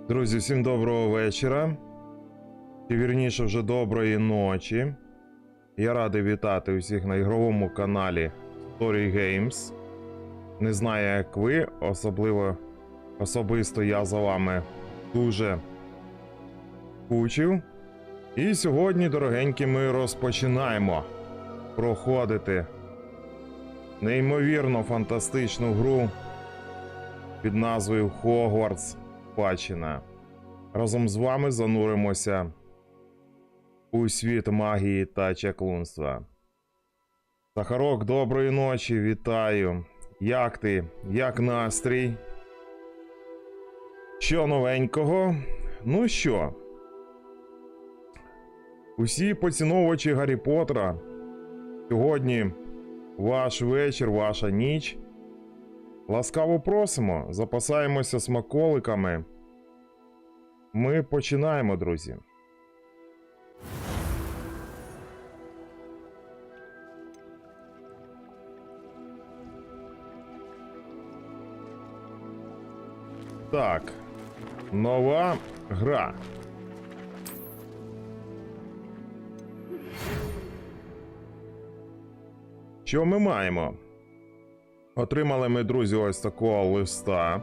Друзі, всім доброго вечора. Чи вірніше вже доброї ночі. Я радий вітати усіх на ігровому каналі Story Games. Не знаю, як ви, особисто я за вами дуже скучив. І сьогодні, дорогенькі, ми розпочинаємо проходити неймовірно фантастичну гру під назвою Хогвартс Спадщина. Разом з вами зануримося у світ магії та чаклунства. Сахарок, доброї ночі, вітаю. Як ти? Як настрій? Що новенького? Ну що? Усі поціновувачі Гаррі Поттера, сьогодні ваш вечір, ваша ніч. Ласкаво просимо, запасаємося смаколиками. Ми починаємо, друзі. Так, нова гра. Що ми маємо? Отримали ми, друзі, ось такого листа.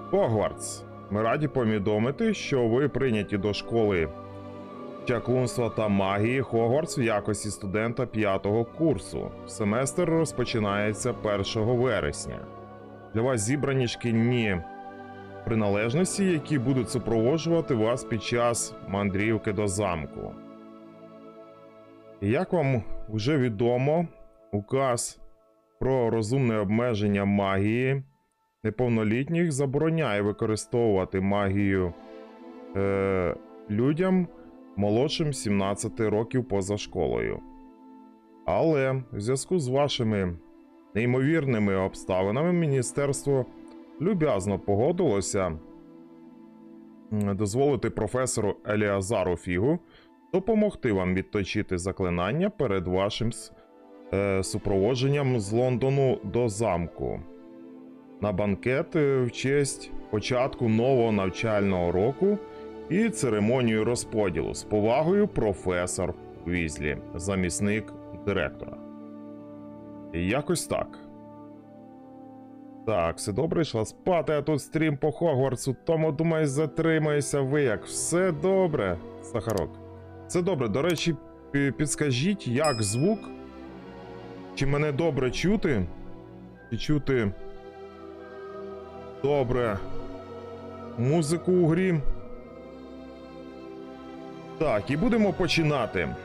Хогвартс. Ми раді повідомити, що ви прийняті до школи чаклунства та магії Хогвартс в якості студента 5-го курсу. Семестр розпочинається 1 вересня. Для вас зібрані шкільні приналежності, які будуть супроводжувати вас під час мандрівки до замку. Як вам вже відомо, указ про розумне обмеження магії неповнолітніх забороняє використовувати магію людям молодшим 17 років поза школою. Але в зв'язку з вашими неймовірними обставинами міністерство люб'язно погодилося дозволити професору Еліазару Фігу допомогти вам відточити заклинання перед вашим супроводженням з Лондону до замку на банкет в честь початку нового навчального року і церемонію розподілу. З повагою, професор Візлі, замісник директора. Якось так. Так, все добре, йшла спати, а тут стрім по Хогвартсу, тому, думаю, затримаюся ви як. Все добре, Сахарок. Все добре, до речі, підскажіть, як звук? Чи мене добре чути? Чи чути добре музику у грі? Так, і будемо починати.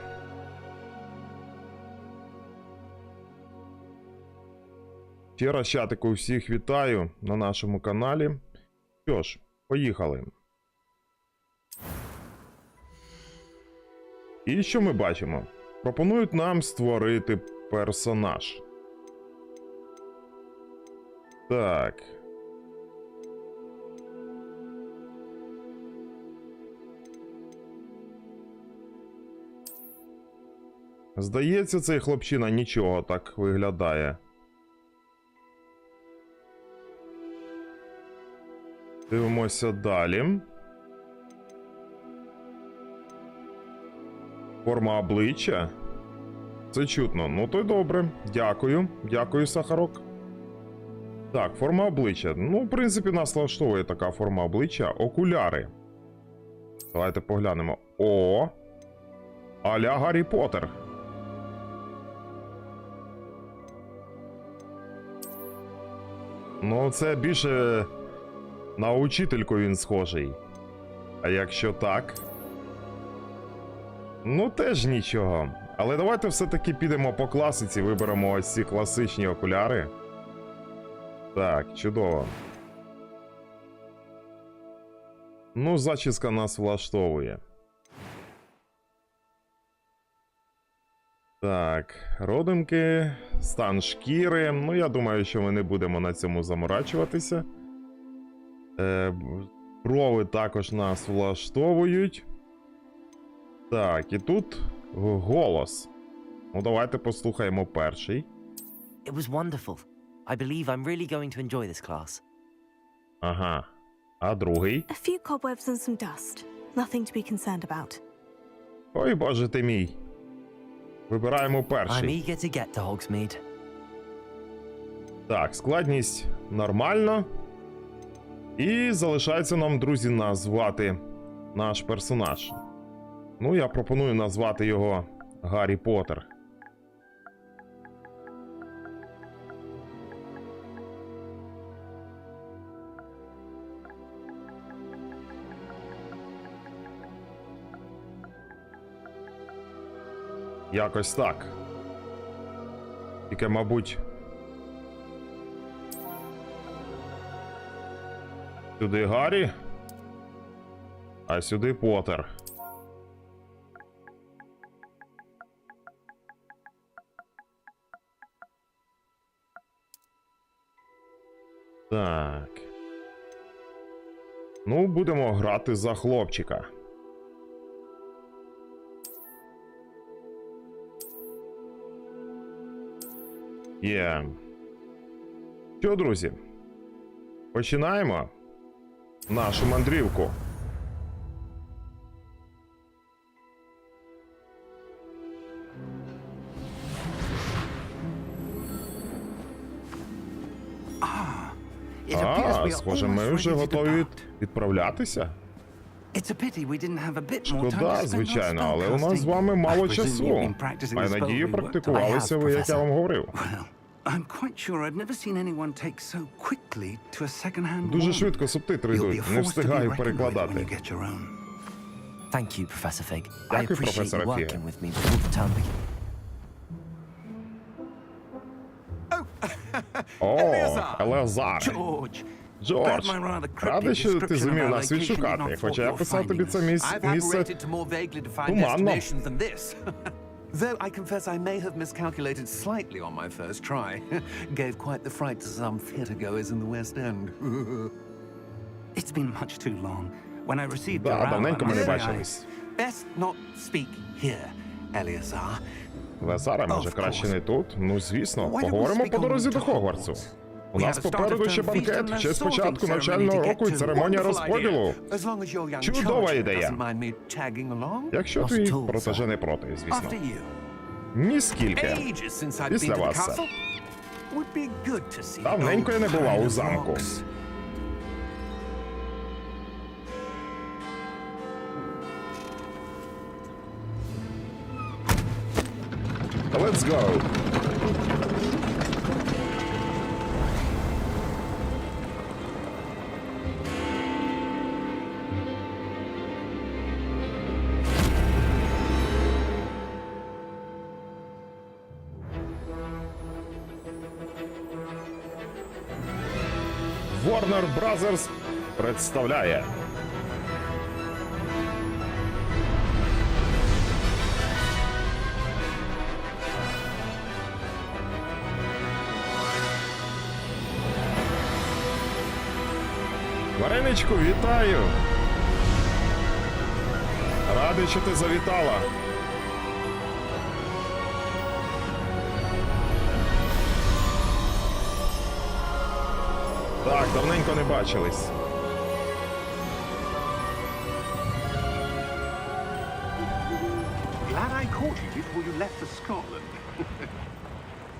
Ще раз, чатику, всіх вітаю на нашому каналі. Що ж, поїхали. І що ми бачимо? Пропонують нам створити персонаж. Так. Здається, цей хлопчина нічого так виглядає. Дивимося далі. Форма обличчя. Це чутно. Ну то й добре. Дякую. Дякую, Сахарок. Так, форма обличчя. Ну, в принципі, нас влаштовує така форма обличчя. Окуляри. Давайте поглянемо. О! А-ля Гаррі Поттер. Ну, це більше на учительку він схожий. А якщо так? Ну, теж нічого. Але давайте все-таки підемо по класиці, виберемо ось ці класичні окуляри. Так, чудово. Ну, зачіска нас влаштовує. Так, родимки, стан шкіри. Ну, я думаю, що ми не будемо на цьому заморачуватися. Брови також нас влаштовують. Так, і тут голос. Ну, давайте послухаємо перший. It was wonderful. I believe I'm really going to enjoy this class. Ага. А другий? A few cobwebs and some dust. Nothing to be concerned about. Ой, боже ти мій. Вибираємо I'm перший. eager to get to Hogsmeade. Так, складність нормально. І залишається нам, друзі, назвати наш персонаж. Ну, я пропоную назвати його Гаррі Поттер. Якось так. Тільки, мабуть, сюди Гаррі, а сюди Поттер. Так. Ну, будемо грати за хлопчика. Є. Що, друзі? Починаємо нашу мандрівку. Схоже, ми вже готові відправлятися. Шкода, звичайно, але у нас з вами мало часу. Маю надію, практикувалися ви, як я вам говорив. Дуже швидко субтитри йдуть, не встигаю перекладати. Thank you, Professor Fig. I Дякую, appreciate професоре you Фіге. working with me before the term begins. О, Елеазар. Джордж, радий, що ти зумів нас відшукати, хоча я писав тобі це місце туманно. Though I confess I may have miscalculated slightly on my first try. Gave quite the fright to some theatergoers in the West End. It's been much too long. When I received your Да, давненько ми не I бачились. best not speak here, Eleazar. Елеазаре, може краще не тут? Ну, звісно, поговоримо по дорозі до Хогвартсу. У нас попереду ще банкет, в честь початку навчального року і церемонія розподілу. Чудова ідея. Якщо твій протеже не проти, звісно. Ніскільки. Після вас, сер. Давненько я не бував у замку. Let's go. Warner Brothers представляє Вареничку, вітаю! Радий, що ти завітала. Так, давненько не бачились. Glad I caught you before you left for Scotland.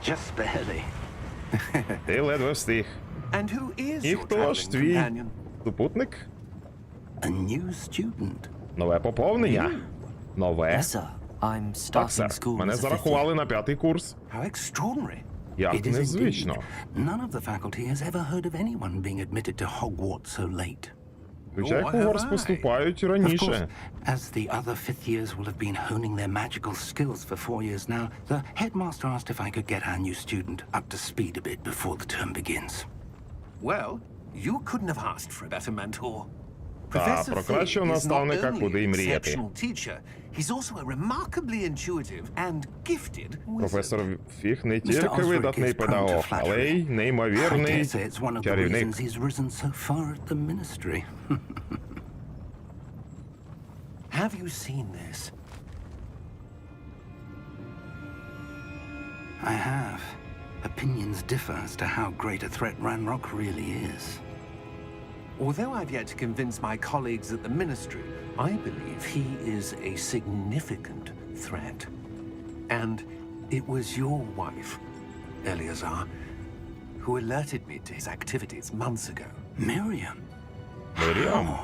Just barely. Ти ледве встиг. And who is І your хто ж traveling твій companion? супутник? A new student. Нове поповнення? Нове? Yes, sir. I'm Так, starting сер. school Мене as a fifth year. зарахували на 5-й курс. How extraordinary. Як It is незвично. indeed. None of the faculty has ever heard of anyone being admitted to Hogwarts so late. Звичай, Nor Хогвартс have I. поступають Of course, раніше. as the other fifth years will have been honing their magical skills for 4 years now, the headmaster asked if I could get our new student up to speed a bit before the term begins. Well, you couldn't have asked for a better mentor. Та, про кращого наставника, куди й мріяти. Teacher, he's also a remarkably intuitive and gifted wizard. Професор Фіг не Mr. тільки Osric видатний is prone to педагог, але й flattery. I неймовірний dare say it's one of the чарівник. reasons he's risen so far at the ministry. Have you seen this? I have. Opinions differ as to how great a threat Ranrock really is. Although I've yet to convince my colleagues at the Ministry, I believe he is a significant threat. And it was your wife, Eleazar, who alerted me to his activities months ago. Miriam? Міріам?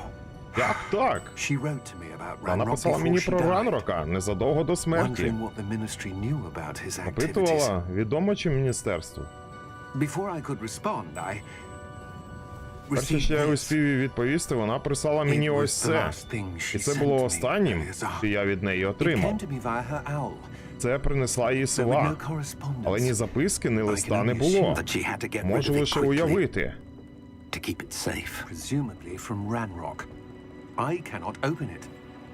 Як так? She wrote to me about Вона Ranrock написала before мені she про died, Ранрока незадовго до смерті. wondering what the Ministry knew about his activities. Опитувала, відомо чи міністерству. Before I could respond, I Перше, що я успів їй відповісти, вона прислала мені ось це. І це було останнім, що я від неї отримав. Це принесла її сова. Але ні записки, ні листа не було. That she had to get rid Можу of it лише quickly уявити. to keep it safe. Presumably from Ranrock. I cannot open it.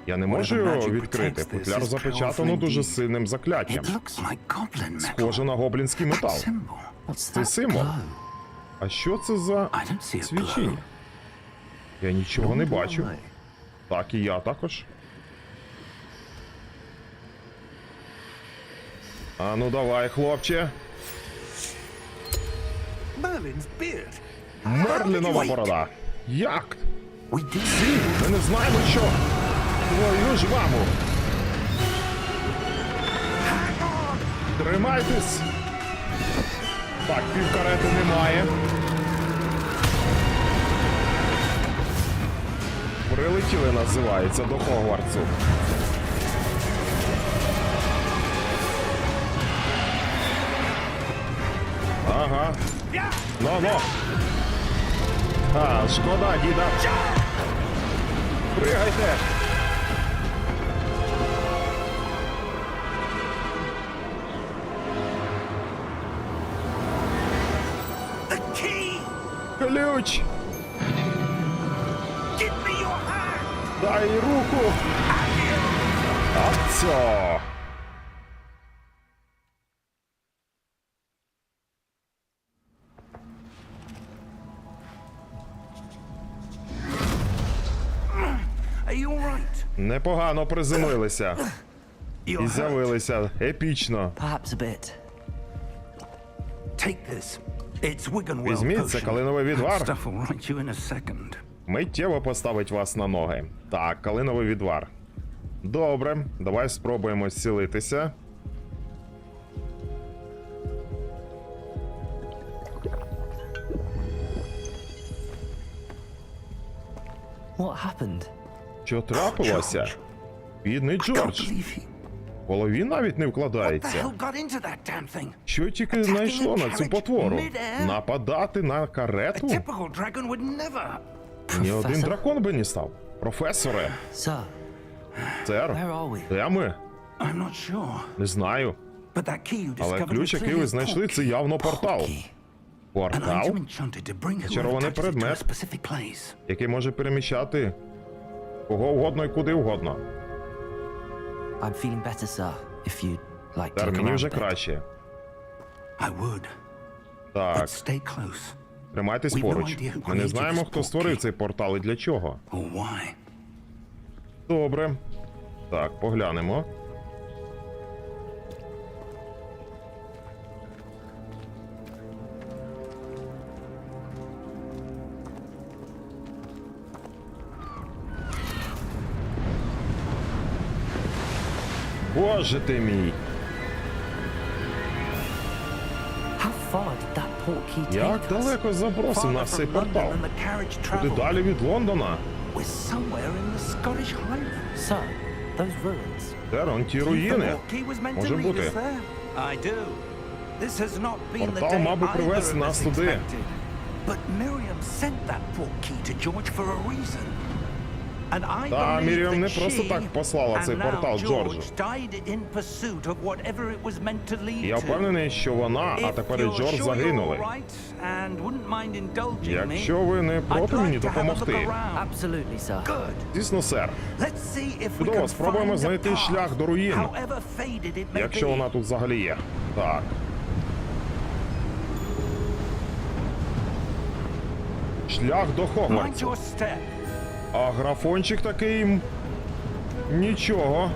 Я не можу його відкрити. Футляр запечатано дуже сильним закляттям. It looks like goblin metal. Схоже на гоблінський метал. Symbol. Це символ. А що це за I don't see a свічіння? glow. Я нічого не Nor do бачу. I. Так, і я також. А ну давай, хлопче. Merlin's beard. Мерлінова борода. Як? We did. Ми не знаємо, що. Твою ж маму. Тримайтесь. Так, півкарети немає. Прилетіли, називається, до Хогвартсу. Ага. Ну-ну. А, шкода, діда. Пригайте. The key! Ключ. Give me your hand! Дай руку. Отцо. Are you all right? Непогано приземлилися. І You're hurt. з'явилися. Епічно. Perhaps a bit. Take this. It's Wiggenweld Візьміть, це potion. калиновий відвар. That stuff will right you in a second. Миттєво поставить вас на ноги. Так, калиновий відвар. Добре, давай спробуємо зцілитися. What happened? Що трапилося? Бідний Can't Джордж. believe he... В голові навіть не What the вкладається. hell got into that damn thing? Що тільки знайшло на цю потвору? Нападати на A карету? typical dragon would never. Ні один Professor? дракон би не став. Професоре, Sir, сер, where are we? де ми? I'm not sure. Не знаю. But that key you Але discovered ключ, was який clearly ви a знайшли, це явно портал. portkey. An Портал, item enchanted to bring whoever Зачарований touches it to a предмет. specific place. який може переміщати кого угодно і куди угодно. I'm feeling better, sir. If you'd like to Сер, look мені around вже a bit. краще. I would, Так, but stay close. тримайтесь поруч. Ми не знаємо, хто створив цей портал і для чого. Or why. Добре. Так, поглянемо. Боже ти мій! How far did that portkey take Як us? далеко забросив Farther нас цей from London портал? than the carriage Куди traveled. далі від Лондона? We're somewhere in the Scottish Highlands. Sir, those ruins. Сер, он ті The руїни. portkey was meant Може to lead бути. us there. I do. This has not been the Портал day мав би either привести of нас us туди. expected. But Miriam sent that portkey to George for a reason. And I Та, believe Міріам не that просто she так послала цей and now портал Джорджу. George died in pursuit of whatever it was meant to lead Я to. впевнений, що вона, а If тепер і you're Джордж sure загинули. you're all right and wouldn't mind indulging me, Якщо ви не I'd проти мені like to have a look допомогти. around. Absolutely, sir. Good. Звісно, сер. Let's see if we Чудово, can спробуємо find a знайти path, шлях до руїн. however faded it may Якщо be. вона тут взагалі є. Так. Шлях до Mind Хогвартсу. your step. А графончик такий... Нічого.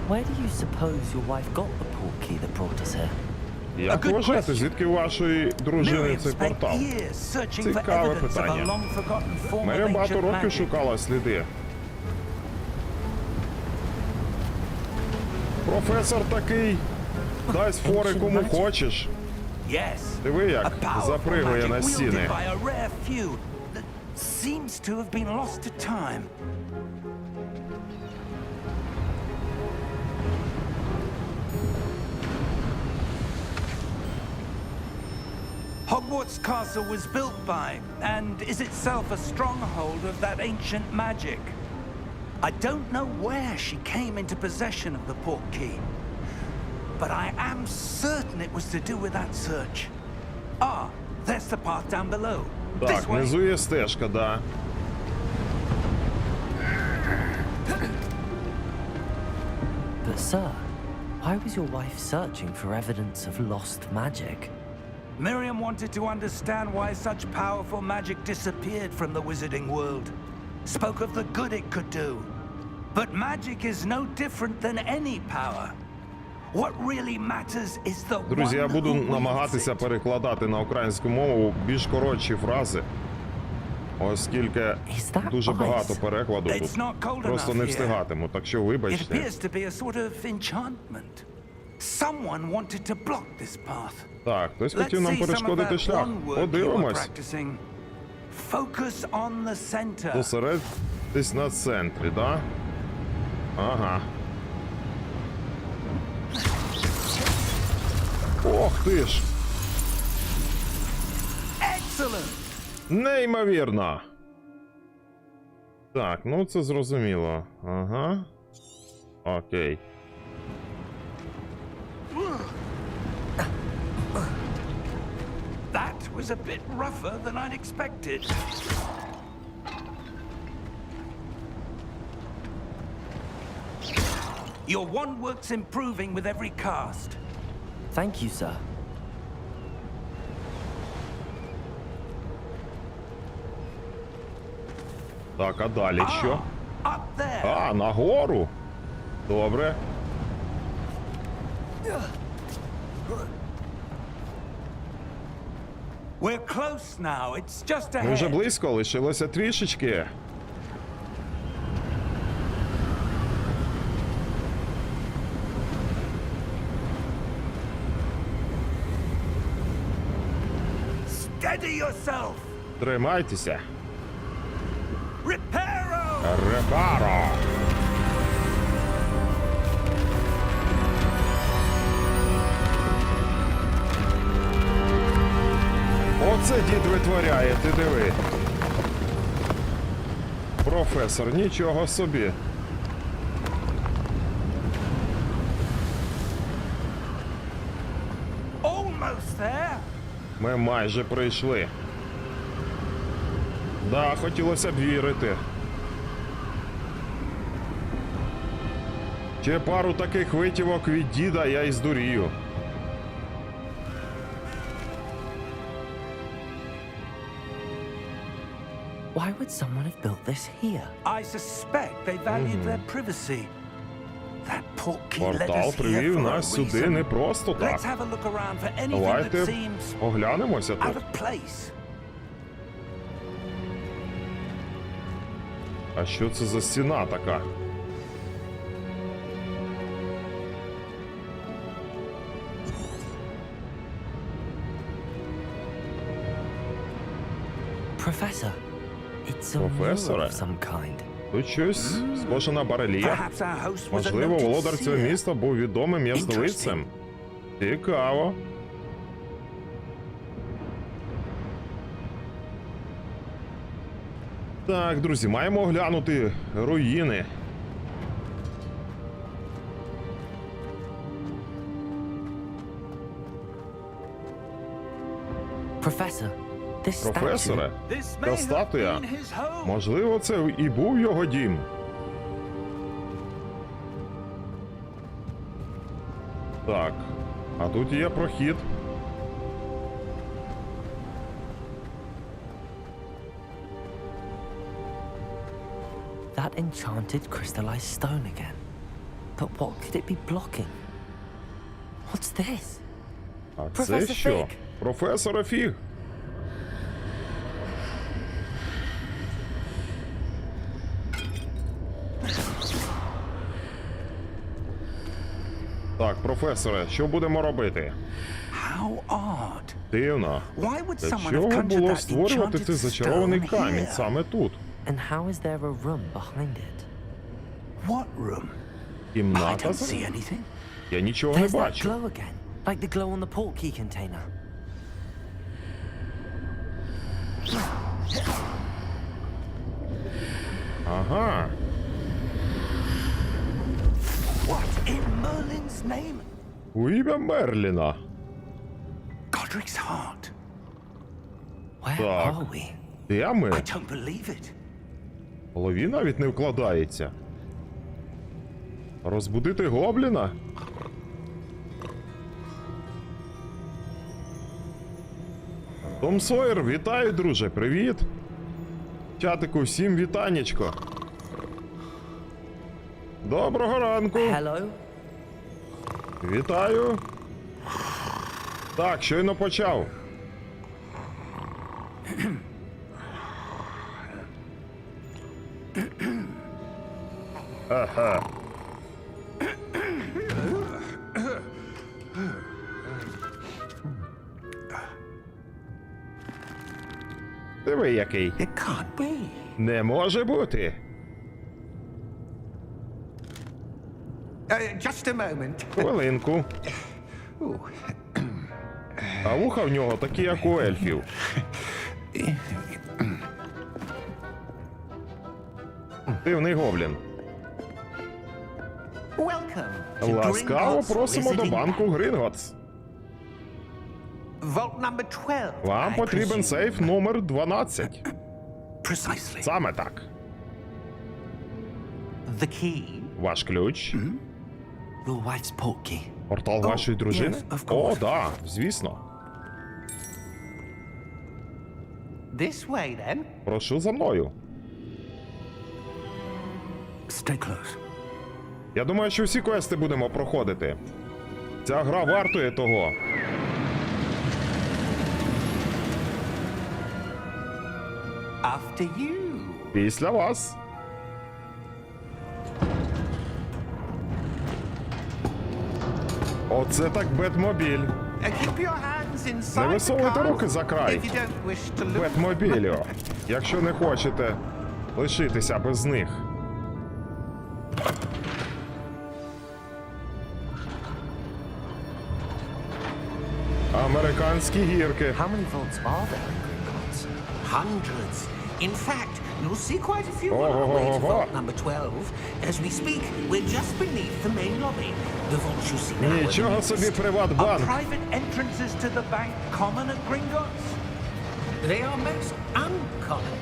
Where do you suppose your wife got the portkey that brought us here? Як ви вважаєте, звідки у вашої дружини цей портал? Цікаве питання. Мир'ям багато років шукала сліди. Професор такий, дасть фори кому хочеш. Диви, як запригує на стіни. Hogwarts Castle was built by, and is itself a stronghold of that ancient magic. I don't know where she came into possession of the portkey, but I am certain it was to do with that search. Ah, there's the path down below. Так, внизу є стежка, да. But sir, why was your wife searching for evidence of lost magic? Miriam wanted to understand why such powerful magic disappeared from the wizarding world. Spoke of the good it could do. But magic is no different than any power. What really matters is the one Друзі, я буду who wields намагатися it. перекладати на українську мову більш коротші фрази, оскільки дуже багато перекладу It's тут. not cold Просто enough не here. встигатиму, так що It вибачте. appears to be a sort of enchantment. Someone wanted to block this path. Так, хтось Let's хотів нам see some of перешкодити that шлях. one word you were Подивимось. practicing. Focus on the center. Зосередьтесь на центрі, да? Ага. Ох ти ж! Excellent. Неймовірно! Так, ну це зрозуміло. Ага. Окей. That was a bit rougher than I'd expected. Your wand work's improving with every cast. Thank you, sir. Так, а далі що? Up there. А, нагору? Добре. We're close now. It's just Ми вже ahead. близько, лишилося трішечки. Steady yourself. Тримайтеся. Reparo. Репаро! Оце дід витворяє, ти диви. Професор, нічого собі. Almost there. Ми майже прийшли. Да, хотілося б вірити. Ще пару таких витівок від діда, я й здурію. Why would someone have built this here? I suspect they valued their privacy. That portkey led Портал us here привів for a нас сюди reason. не просто Let's так. have a look around for anything that Давайте seems оглянемося out тут. of place. А що це за стіна така? Professor, it's a mural Професоре? of some kind. Тут щось схоже на барельєф. Perhaps our host was a Можливо, noted володар цього seer. міста був відомим ясновидцем. Цікаво. Так, друзі, маємо оглянути руїни. Professor, this statue. Професоре, This may та have статуя. been his home. Можливо, це і був його дім. Так, а тут є прохід. That enchanted crystallized stone again. But what could it be blocking? What's this? А це Професор що? Фіг. Професора Фіг. Так, професоре, що будемо робити? How odd. Дивно. Why would Для someone have чого conjured було that створювати enchanted цей зачарований stone камінь here? саме тут? And how is there a room behind it? What room? I Кімната? don't see anything. Я нічого не There's that бачу. glow again, like the glow on the portkey container. Ага. What in Merlin's name? У ім'я Мерліна. Godric's heart. Where Так. are we? Де ми? I don't believe it. В голові навіть не вкладається. Розбудити гобліна? Том Сойер, вітаю, друже, привіт. Чатику, всім вітанечко. Доброго ранку. Hello? Вітаю. Так, щойно почав. Ага. Диви який. It can't be. Не може бути. Just a moment. Хвилинку. А вуха в нього такі, як у ельфів. Дивний гоблін. Welcome to Ласкаво Gringotts просимо до Visiting банку Bank. Гринготс. Vault number 12. Вам I потрібен presume. сейф номер 12. Precisely. Саме так. The key. Ваш ключ. Your wife's portkey. Портал вашої дружини? yes, of О, course. да, звісно. This way then. Прошу за мною. Stay close. Я думаю, що всі квести будемо проходити. Ця гра вартує того. After you. Після вас. Оце так Бетмобіль. Keep your hands inside Не the висовуйте car руки за край. if you don't wish to look. Бетмобілю. Якщо не хочете лишитися без них. Американські гірки. How many vaults are there in Gringotts? Hundreds. In fact, you'll see quite a few on Oh, our way to oh, oh, vault oh. number 12. As we speak, we're just beneath the main lobby. The vault you see now. are the Нічого собі newest. Are Приватбанк. private entrances to the bank common at Gringotts? They are most uncommon.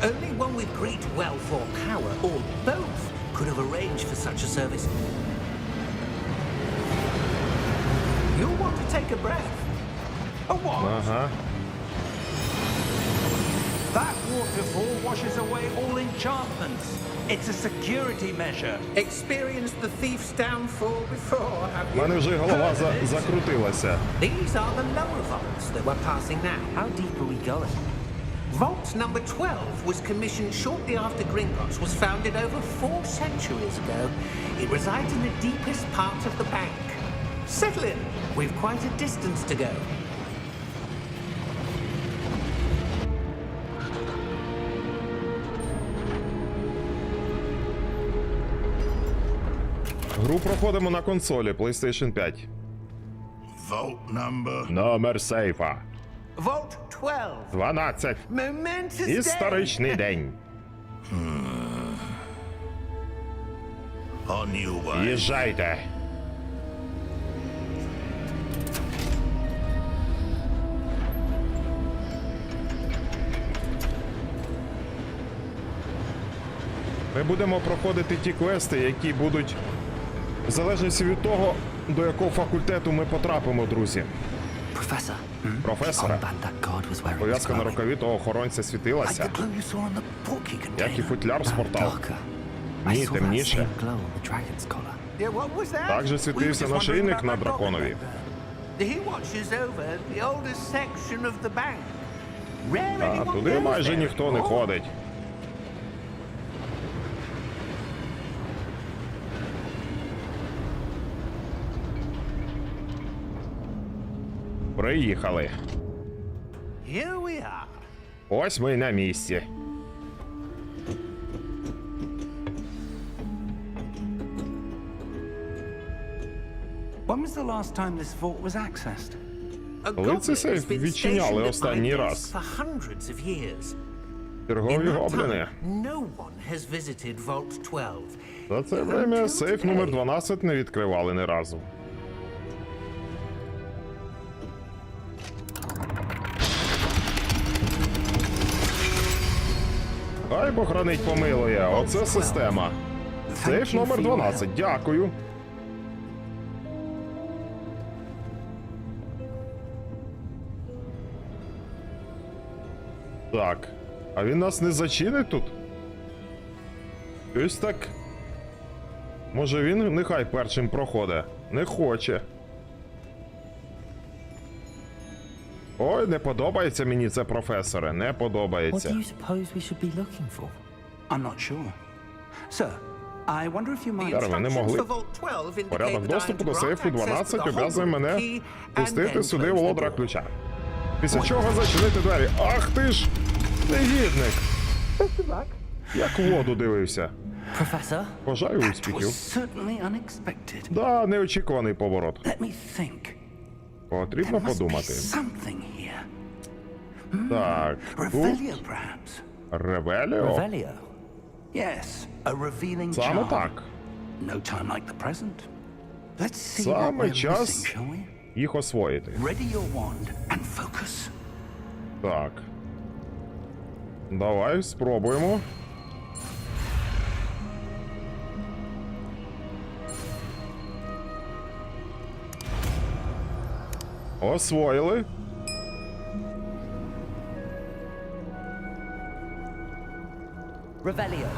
Only one with great wealth or power, or both, could have arranged for such a service. You'll want to take a breath. A what? Ага. That waterfall washes away all enchantments. It's a security measure. Experienced the thief's downfall before, have У you? мене вже голова закрутилася. These are the lower vaults that we're passing now. How deep are we going? Vault number 12 was commissioned shortly after Gringotts was founded over 4 centuries ago. It resides in the deepest part of the bank. Settle in. We've quite a distance to go. Гру проходимо на консолі PlayStation 5. Vault number. Номер сейфа. Vault 12. 12. Momentous day. Історичний день. On your way. Їжджайте. Ми будемо проходити ті квести, які будуть в залежності від того, до якого факультету ми потрапимо, друзі. Professor, Професоре, armband that guard was wearing is пов'язка на glowing. рукаві того охоронця Like світилася, the glow you saw on the portkey як і container. футляр з No, порталу. darker. I Ні, saw that темніше. same glow on the dragon's collar. Yeah, what was that? Також світився нашийник на драконові. He watches over the oldest section of the bank. Rare А anyone туди goes майже there ніхто не anymore. ходить. Приїхали. Here we are. Ось ми й на місці. When was the last time this vault was accessed? A Коли цей goblin has сейф been відчиняли stationed at my останній desk раз? for hundreds of years. Чергові In that гобліни. time, no one has visited Vault 12. За це время сейф номер 12 не відкривали ні разу. Хай Бог хранить помилує, оце система. Сейф номер 12, дякую. Так, а він нас не зачинить тут? Ось так. Може він нехай першим проходить? Не хоче. Ой, не подобається мені це, професоре, не What подобається. do you suppose we should be looking for? I'm not sure. Sir, I wonder if you might... Сер, ви не Instructions могли. for Vault 12 indicate Порядок that I am доступу to до grant сейфу access to 12 the обов'язує Hogwarts мене key and пустити then сюди close the володара door. ключа. Після чого зачинити двері. Ах ти ж! Негідник! Як в воду дивився. Professor? Бажаю That успіхів. was certainly unexpected. Да, неочікуваний поворот. Let me think. Потрібно There must be подумати. something here. Так, тут Revelio, perhaps. Ревеліо? Revelio? Yes, a revealing Саме charm. так. No time like the present. Let's see what Саме we're час missing, shall we? їх освоїти. Ready your wand and focus. Так. Давай спробуємо. Освоїли. Revelio.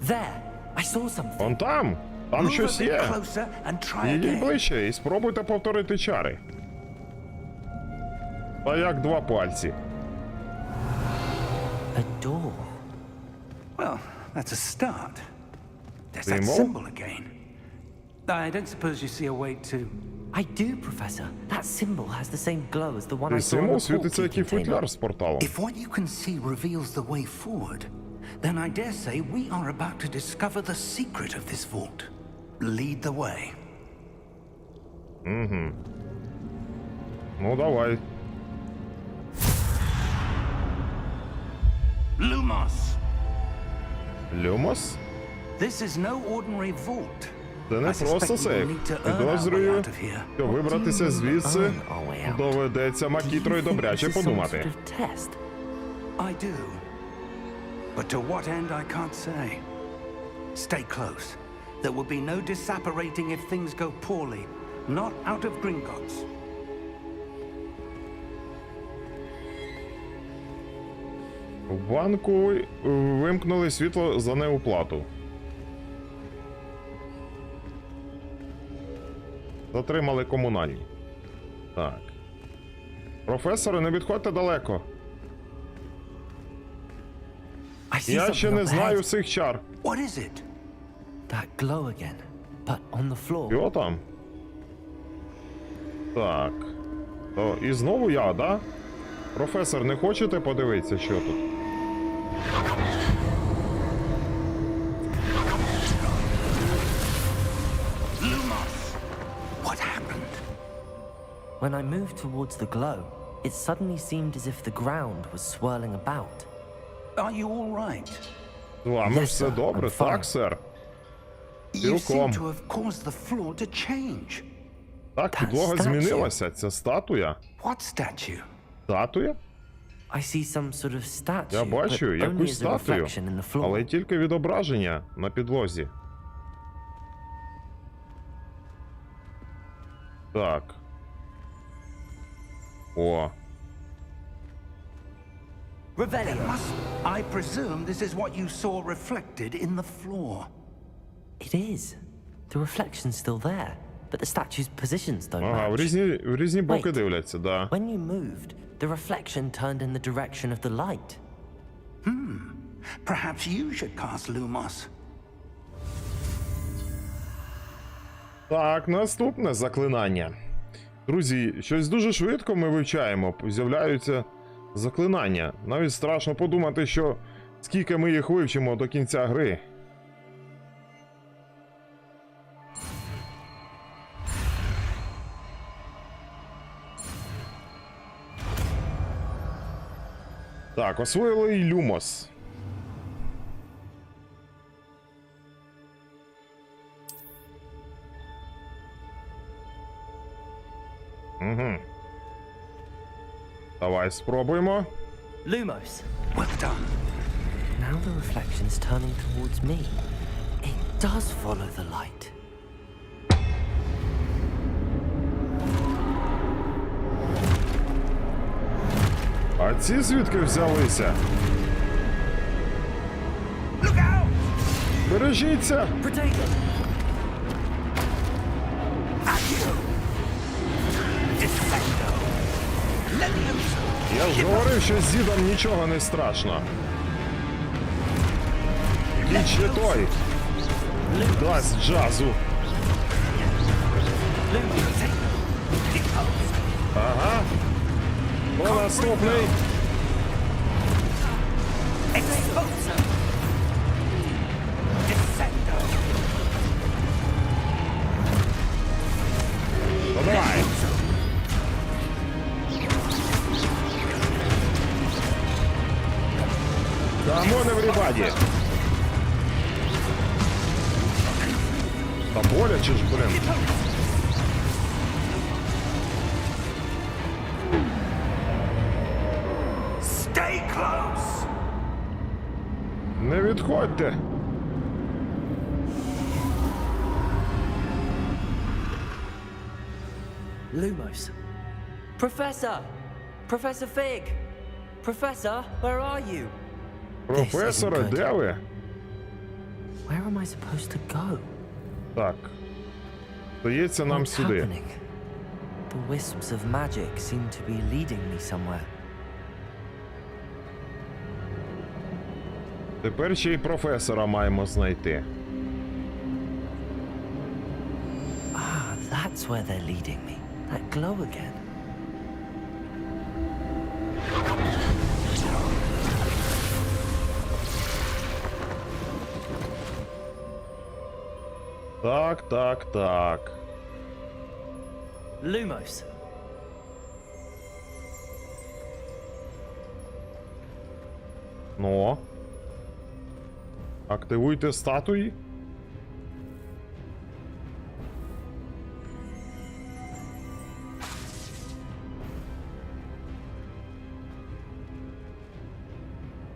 There! I saw something. Вон там. Там Move щось a bit є. closer and try Ідіть again. ближче і спробуйте повторити чари. Та як два пальці. A door. Well, that's a start. There's that Symbol? symbol again. I don't suppose you see a way to... I do, Professor. That symbol has the same glow as the one I Цей saw on символ the світиться, як і portkey container. футляр з порталом. If what you can see reveals the way forward, then I dare say we are about to discover the secret of this vault. Lead the way. Ну давай. Lumos! Люмос? This is no ordinary vault. Це не I suspect просто we will сейф. need to earn our way Підозрюю, out of here. що вибратися звідси Earn our way out. доведеться Do you макітрою think добряче this is some подумати. sort of test? I do. But to what end, I can't say. Stay close. There will be no disapparating if things go poorly. Not out of Gringotts. В банку вимкнули світло за неуплату. Затримали комунальні. Так. Професоре, не відходьте далеко. I see Я something ще up не знаю ahead. всіх чар. What is it? That glow again, but on the floor. Що там? Так. То і знову я, да? Професор, не хочете подивитися, що тут? Lumos! What happened? When I moved towards the glow, it suddenly seemed as if the ground was swirling about. Are you all right? З вами Yes, все sir. добре, I'm fine. так, сер? You seem Цілком. to have caused the floor to change. Так, Та підлога статуя. змінилася. Це статуя? What statue? Статуя? I see some sort of statue, Я бачу but only якусь as a статую, reflection in the floor. але тільки відображення на підлозі. Так. О. Revelio! I presume this is what you saw reflected in the floor. It is. The reflection's still there. but the statue's positions don't Ага, в match. різні боки Wait. дивляться, да. When you moved, the reflection turned in the direction of the light. Perhaps you should cast Lumos. Так, наступне заклинання. Друзі, щось дуже швидко ми вивчаємо. З'являються заклинання. Навіть страшно подумати, що скільки ми їх вивчимо до кінця гри. Так, освоїли й Люмос. Угу. Давай спробуємо. Lumos. Well done. Now the reflection is turning towards me. It does follow the light. А ці звідки взялися? Look out! Бережіться! Protego! Defendo! Leviosa! Я ж говорив, що з дідом нічого не страшно. Кіч ще той. Дасть джазу. Ага. Хто наступний? Expulso! Defendo! Ну давай. Камон everybody. Та боляче ж, блин. Stay close! Не відходьте. Lumos. Professor! Professor Fig! Professor, where are you? Професоре, де ви? Where am I supposed to go? Так. Здається, нам What's сюди. happening? The wisps of magic seem to be leading me somewhere. Тепер ще й професора маємо знайти. Ah, that's where they're leading me. That glow again. Так, так, так. Lumos. Ну. Активуйте статуї.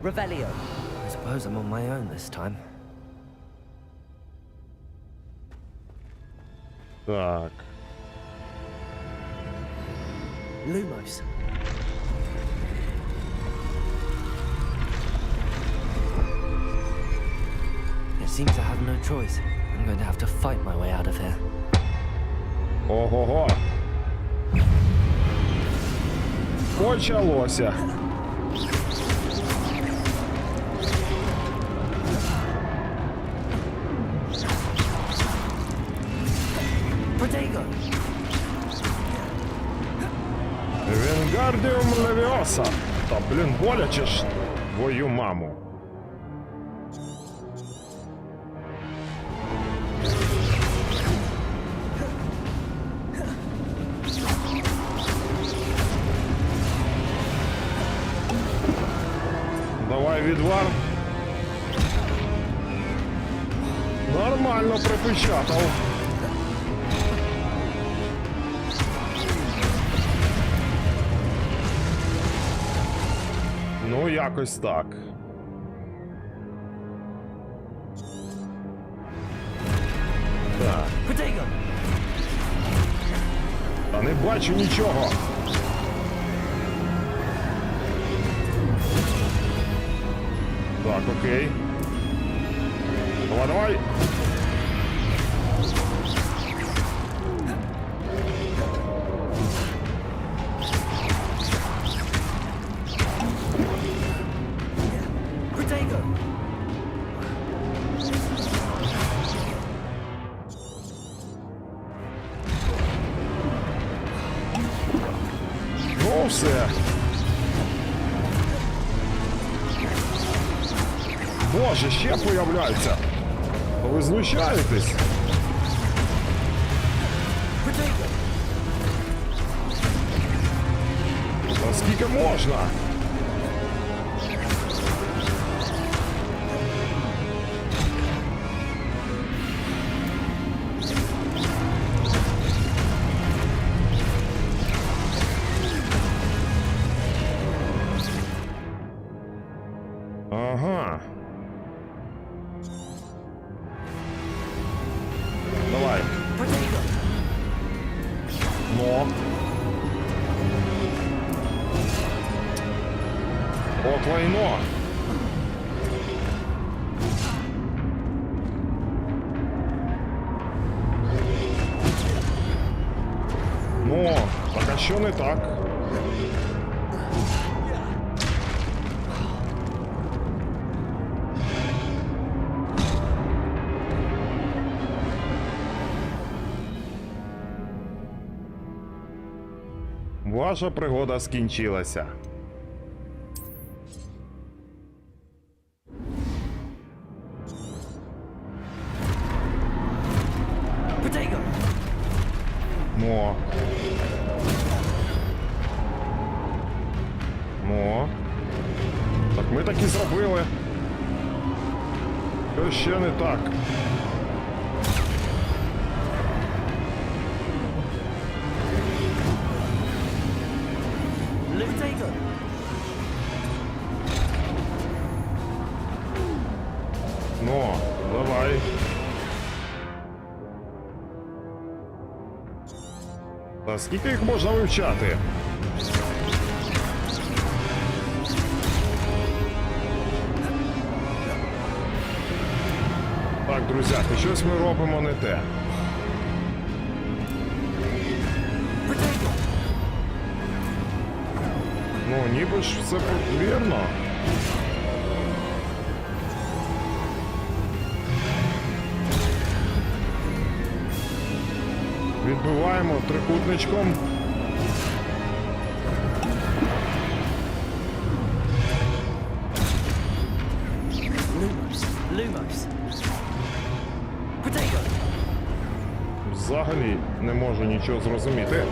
Revelio. I suppose I'm on my own this time. Так. Lumos. It seems I have no choice. I'm going to have to fight my way out of here. Ого-го. Почалося. Protego! Вінгардіум Левіоса. Та, блін, боляче ж твою маму. Давай, відвар. Нормально припечатав. Ну, якось так. Так. Protego! Та не бачу нічого. Так, окей. Давай, давай. Ну все. Боже, ще появляються. Ви знущаєтесь? Та скільки можна? Ага. Давай. Но. От лайно. Ну, так а що не так? Ваша пригода скінчилася. Ну. Ну. Так ми так і зробили. Що ще не так? Ну, давай. Та скільки їх можна вивчати? Так, друзяки, щось ми робимо не те. Ну, ніби ж все вірно. Відбиваємо трикутничком. Взагалі не можу нічого зрозуміти.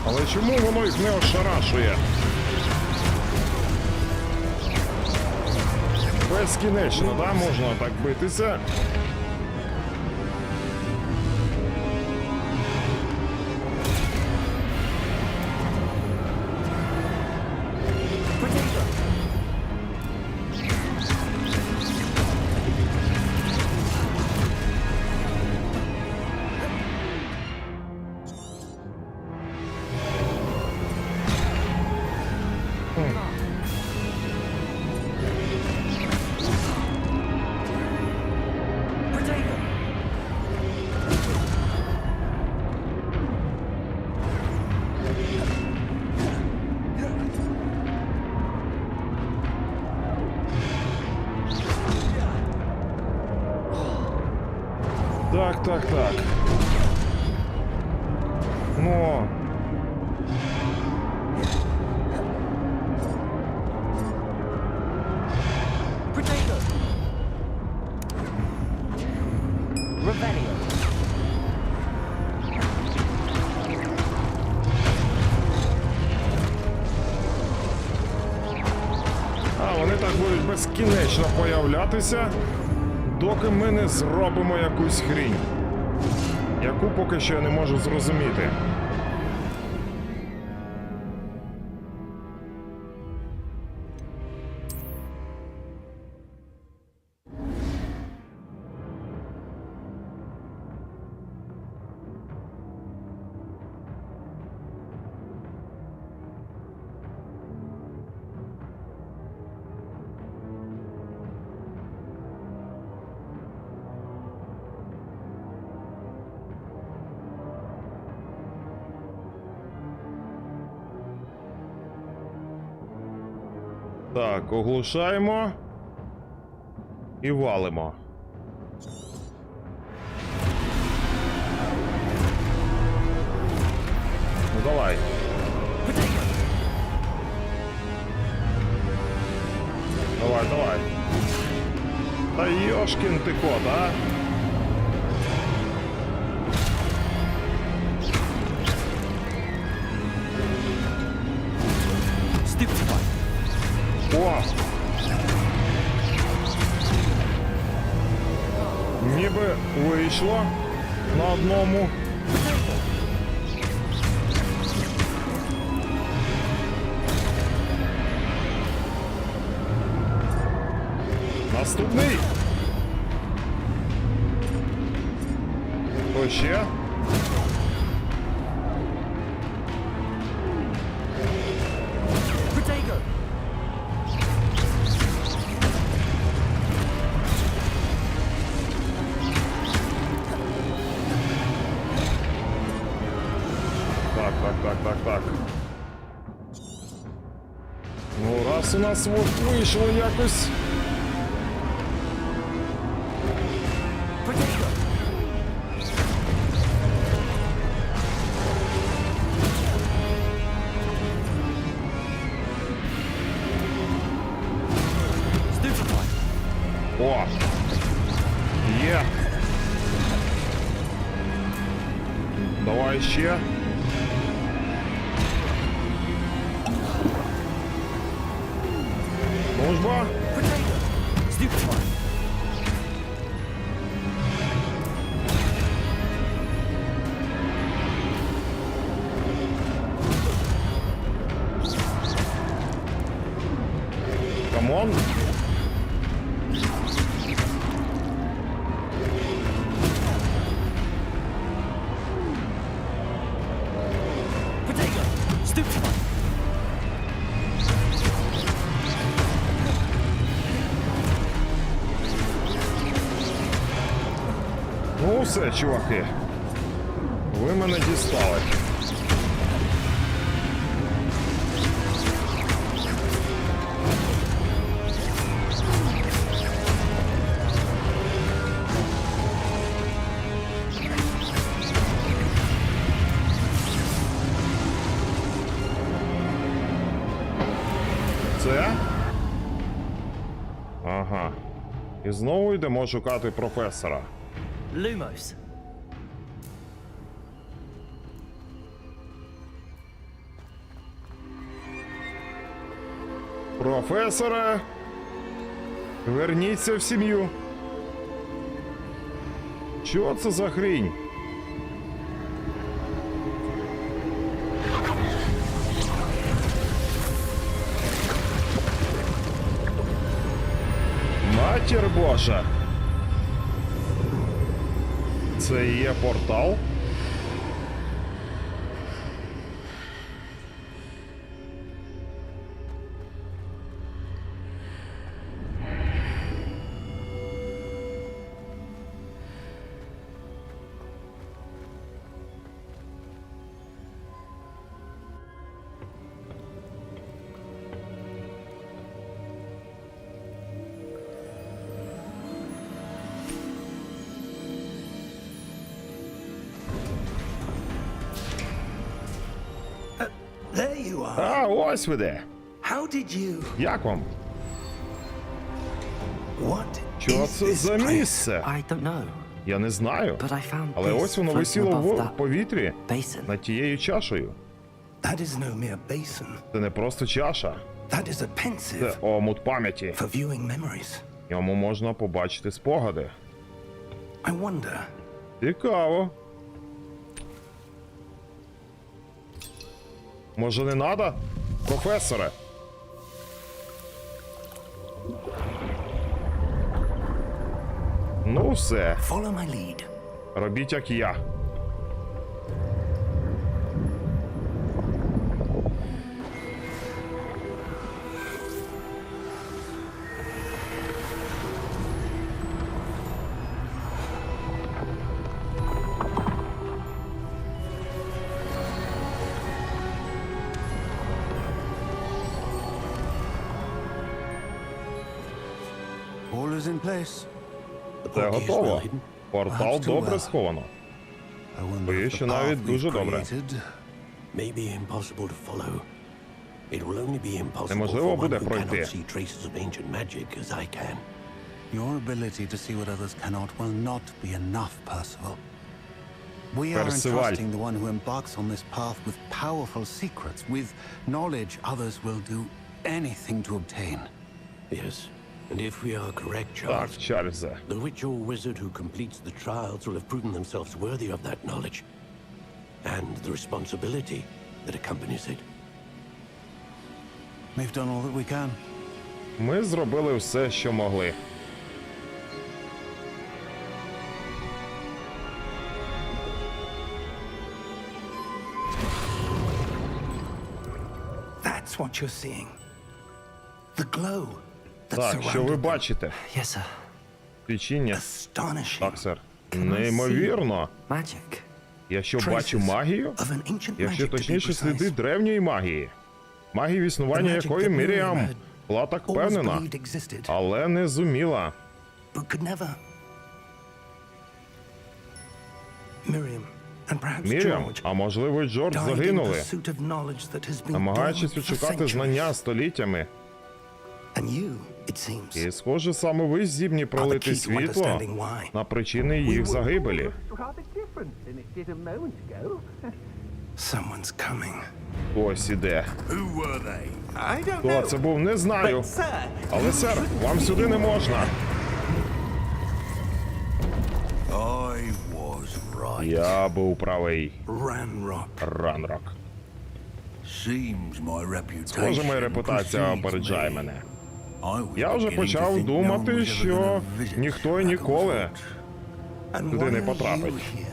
Але чому воно їх не ошарашує? Безкінечно, да, можна так битися? Так. Ну. А, вони так будуть безкінечно появлятися, доки ми не зробимо якусь хрінь, яку поки що я не можу зрозуміти. Так, оглушаємо. І валимо. Ну давай. Давай, давай. Та йошкін ти кот, а? О! Ніби вийшло на одному. Наступний. Хто ще? Так. Ну, раз у нас от вийшло якось. О! Є! Давай ще. Нужба? Камон. Ну все, чуваки. Ви мене дістали. Це? Ага. І знову йдемо шукати професора. Lumos. Професоре, верніться в сім'ю. Що це за хрінь? Матір Божа. Це і є портал? There you are. А, ось ви де. How did you... Як вам? What Що is це this за place? місце? I don't know, Я не знаю. but I found Але this ось воно floating висіло above в that повітрі basin. над тією чашею. That is no mere basin. Це не просто чаша. That is a Це pensive омут пам'яті. for viewing memories. В ньому можна побачити спогади. I wonder, Цікаво. Може не надо? Професоре? Ну все. follow my lead. Робіть як я. is in place. The Це portkey is well готово. hidden. Портал Perhaps too добре well. сховано. I wonder if Боюсь, the що path навіть we've дуже добре. created May be impossible to follow. It will only be impossible Неможливо for one буде who пройти. cannot see traces of ancient magic as I can. Your ability to see what others cannot will not be enough, Percival. We are Percival. entrusting the one who embarks on this path with powerful secrets, with knowledge others will do anything to obtain. Yes, and if we are correct, Так, Charles, Чарльзе. the witch or wizard who completes the trials will have proven themselves worthy of that knowledge and the responsibility that accompanies it. We've done all that we can. Ми зробили все, що могли. That's what you're seeing. The glow that Так, що ви surrounded them. бачите? Yes, sir. Свічіння. Astonishing. Так, сер. Can I see Неймовірно. Magic. Я що, traces бачу магію? of an ancient Якщо magic, to be точніше, сліди precise. древньої магії. Магії, в існуванні The magic якої that Miriam Міріам had була так always впевнена, believed existed, але не зуміла. but could never. Miriam, and perhaps Міріам, George, а можливо, й Джордж died in загинули, pursuit of knowledge that has been намагаючись dormant for відшукати знання centuries. століттями. And you, it seems, І, схоже, саме ви здібні пролити key to світло understanding why. на причини їх загибелі. someone's coming. Ось іде. Who were they? I don't Хто know. це був, не знаю. But, sir, Але, сер, вам сюди не можна. I was right. Я був правий. Ranrock. Ранрок. Seems my reputation. Схоже, моя репутація precedes опереджає me. мене. I was Я вже beginning to почав think no one думати, was ever що gonna visit ніхто і ніколи And туди why не are потрапить. you here?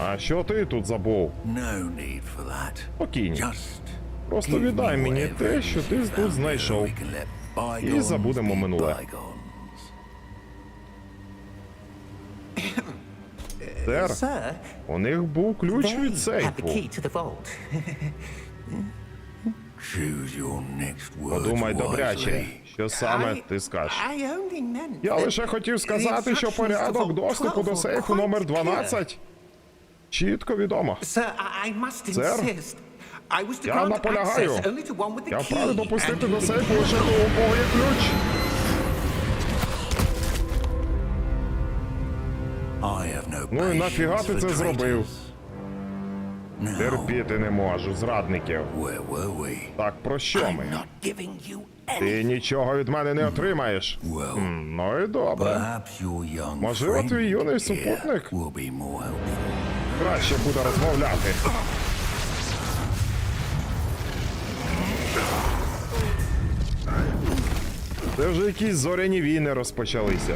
А що ти тут забув? No need for that. Спокійно. Just Просто give віддай me мені whatever те, що ти you тут found знайшов. here. We can let І bygones забудемо be минуле. bygones. Сер, sir, у них був ключ they від have the сейфу. key to the vault. Choose your next words Подумай добряче, wisely. що саме ти скажеш. I only meant Я that лише хотів сказати, що the instructions to порядок Vault доступу 12 до are сейфу quite номер clear. 12 чітко відомо. Sir, I must Sir? insist. I was to Я grant наполягаю. access only to one with the Я key. вправі допустити and до the сейфу лише того, у кого є ключ. I have no Ну і нафіга patience ти for це зробив? traitors. Now, Терпіти не можу, зрадників. where were we? Так про що I'm ми? not giving you Ти нічого від мене не отримаєш. Well, Ну і добре. perhaps your young Можливо, friend твій юний here супутник will be more helpful. краще буде розмовляти. Це вже якісь зоряні війни розпочалися.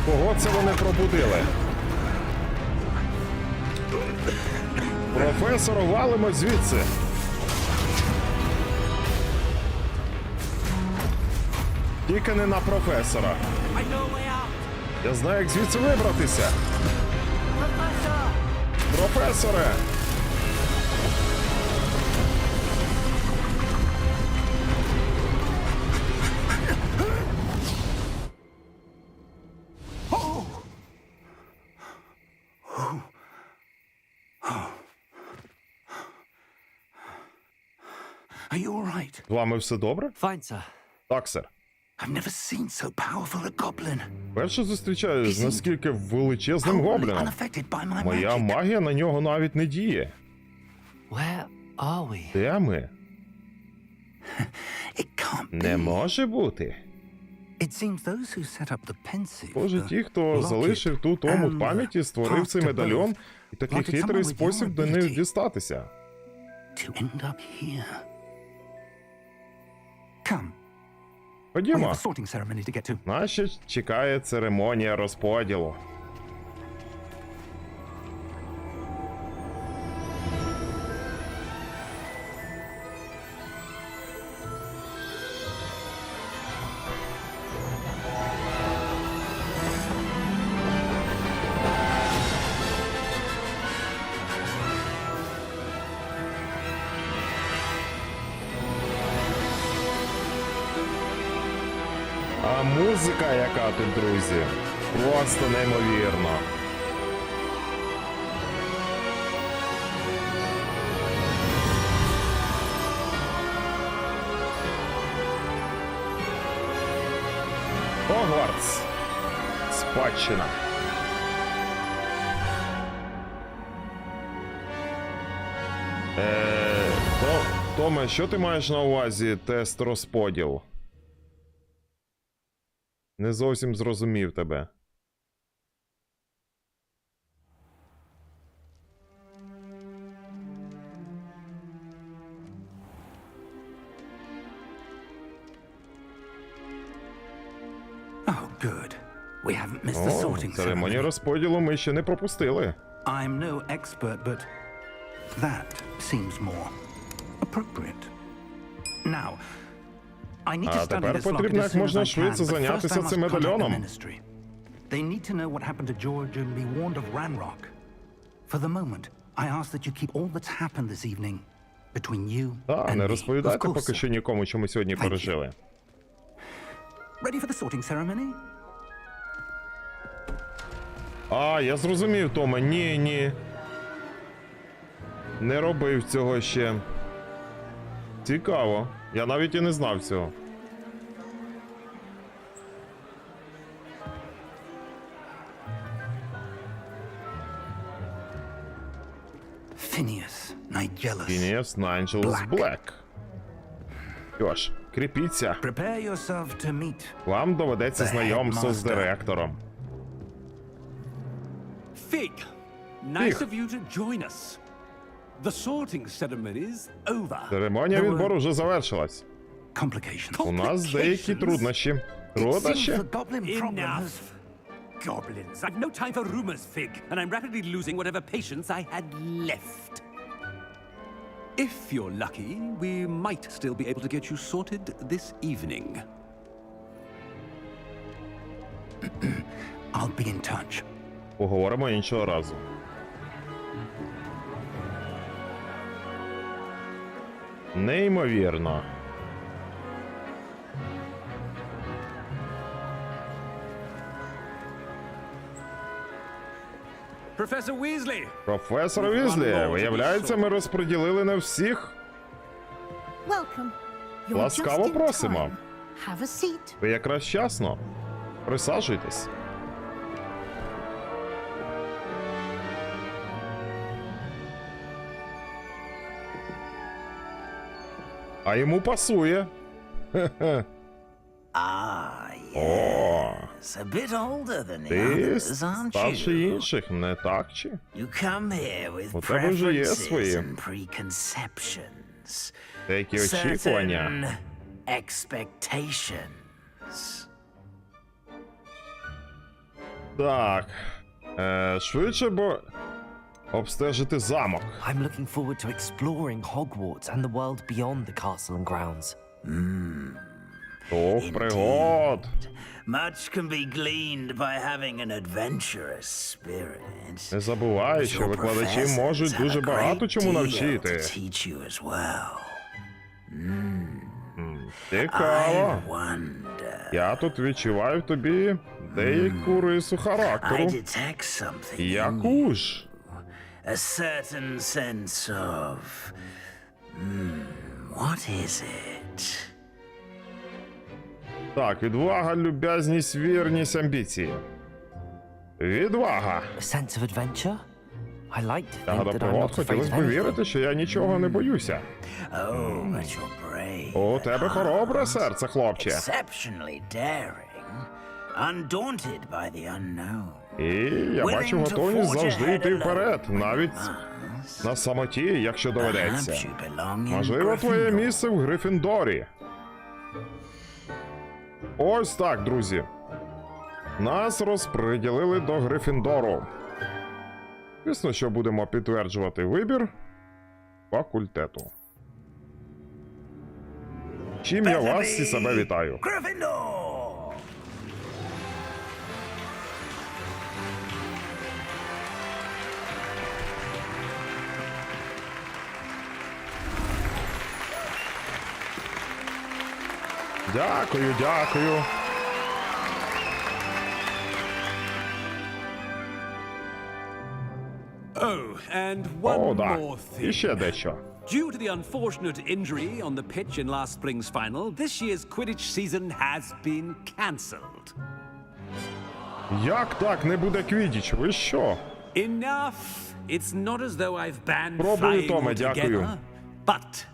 Кого це вони пробудили? Професору, валимо звідси. Тільки не на професора. Я знаю, як звідси вибратися. Професоре! Are you all right? З вами все добре? Fine, sir. Так, сер. I've never seen so powerful a goblin. Перше зустрічаю з наскільки величезним Wholly гобліном. unaffected by my Моя magic. магія на нього навіть не діє. Where are we? Де ми? It can't Не be. може бути. It seems those who set up the pensive, Боже, the ті, хто locket, залишив ту тому в and пам'яті, створив path цей to медальйон both, і такий wanted someone хитрий with your спосіб до них ability дістатися. to end up here. Come. We have Ходімо, a sorting ceremony to get to. нас ще чекає церемонія розподілу. музика, яка тут, друзі. Просто неймовірно. Хогвартс. Спадщина. Томе, що ти маєш на увазі тест розподіл? Не зовсім зрозумів тебе. Oh, good. We haven't missed the sorting Церемонію ceremony. розподілу ми ще не пропустили. I'm no expert, but that seems more appropriate. Now, I need to А study тепер this locket потрібно as як soon as можна I can, швидше but first I зайнятися must цим contact the медальйоном. ministry. They need to know what happened to George and be warned of Ranrock. For the moment, I ask that you keep all that's happened this evening between you Так, and не me. розповідайте Of course, поки sir. що нікому, що ми сьогодні Thank you. пережили. Ready for the sorting ceremony? А, я зрозумів, Томе. Ні. Не робив цього ще. Цікаво. Я навіть і не знав цього. Phineas, Nigelus. Фініас Найджелс Блек. Що ж, кріпіться. Prepare yourself to meet. Вам доведеться The знайомство з headmaster. директором. Fig, nice Fig. of you to join us. The sorting ceremony's over. Церемонія відбору вже завершилась. Complications. У нас деякі труднощі. Seems Труднощі? the goblin problem Enough. has... Goblins. I've no time for rumors, Fig, and I'm rapidly losing whatever patience I had left. If you're lucky, we might still be able to get you sorted this evening. I'll be in touch. Поговоримо іншого разу. Неймовірно. Professor Weasley! Професор Візлі, виявляється, ми розподілили не всіх. Welcome. You're Ласкаво just in просимо. time. Have a seat. Ви якраз вчасно. Присаджуйтесь. А йому пасує. Хе-хе. Ah, О, yes. A bit older than the ти others, aren't старше you? інших, не так чи? You come here with У тебе вже є preferences свої and preconceptions. деякі очікування. Certain expectations. Так. Швидше, бо обстежити замок. I'm looking forward to exploring Hogwarts and the world beyond the castle and grounds. Дух пригод. Much can be gleaned by having an adventurous spirit. Не забувай, що викладачі можуть дуже багато чому навчити. Teach you as well. Цікаво. Wonder. Я тут відчуваю в тобі деяку рису I характеру. detect something. in Яку ж? A certain sense of. What is it? Так, відвага, люб'язність, вірність, амбіції. Відвага. A sense of adventure? I like to Та think до that I'm пригод not afraid хотілося of б вірити, anything. що я нічого не боюся. Oh, but you're brave. У тебе хоробре серце, хлопче. Exceptionally daring, undaunted by the unknown. І я бачу Willing to готовність forge завжди ahead йти alone вперед, when навіть you must. на самоті, якщо Perhaps доведеться. you belong in Можливо, твоє Gryffindor. місце в Грифіндорі. Ось так, друзі. Нас розподілили до Грифіндору. Звісно, що будемо підтверджувати вибір факультету. Чим я вас і себе вітаю. Gryffindor! Дякую, дякую. Oh, and one О, да. more І thing. ще дещо. Due to the unfortunate injury on the pitch in last spring's final, this year's Quidditch season has been cancelled. Як так? Не буде квідіч? Ви що? Enough. It's not as though I've banned Пробую, flying Томе, дякую. altogether. But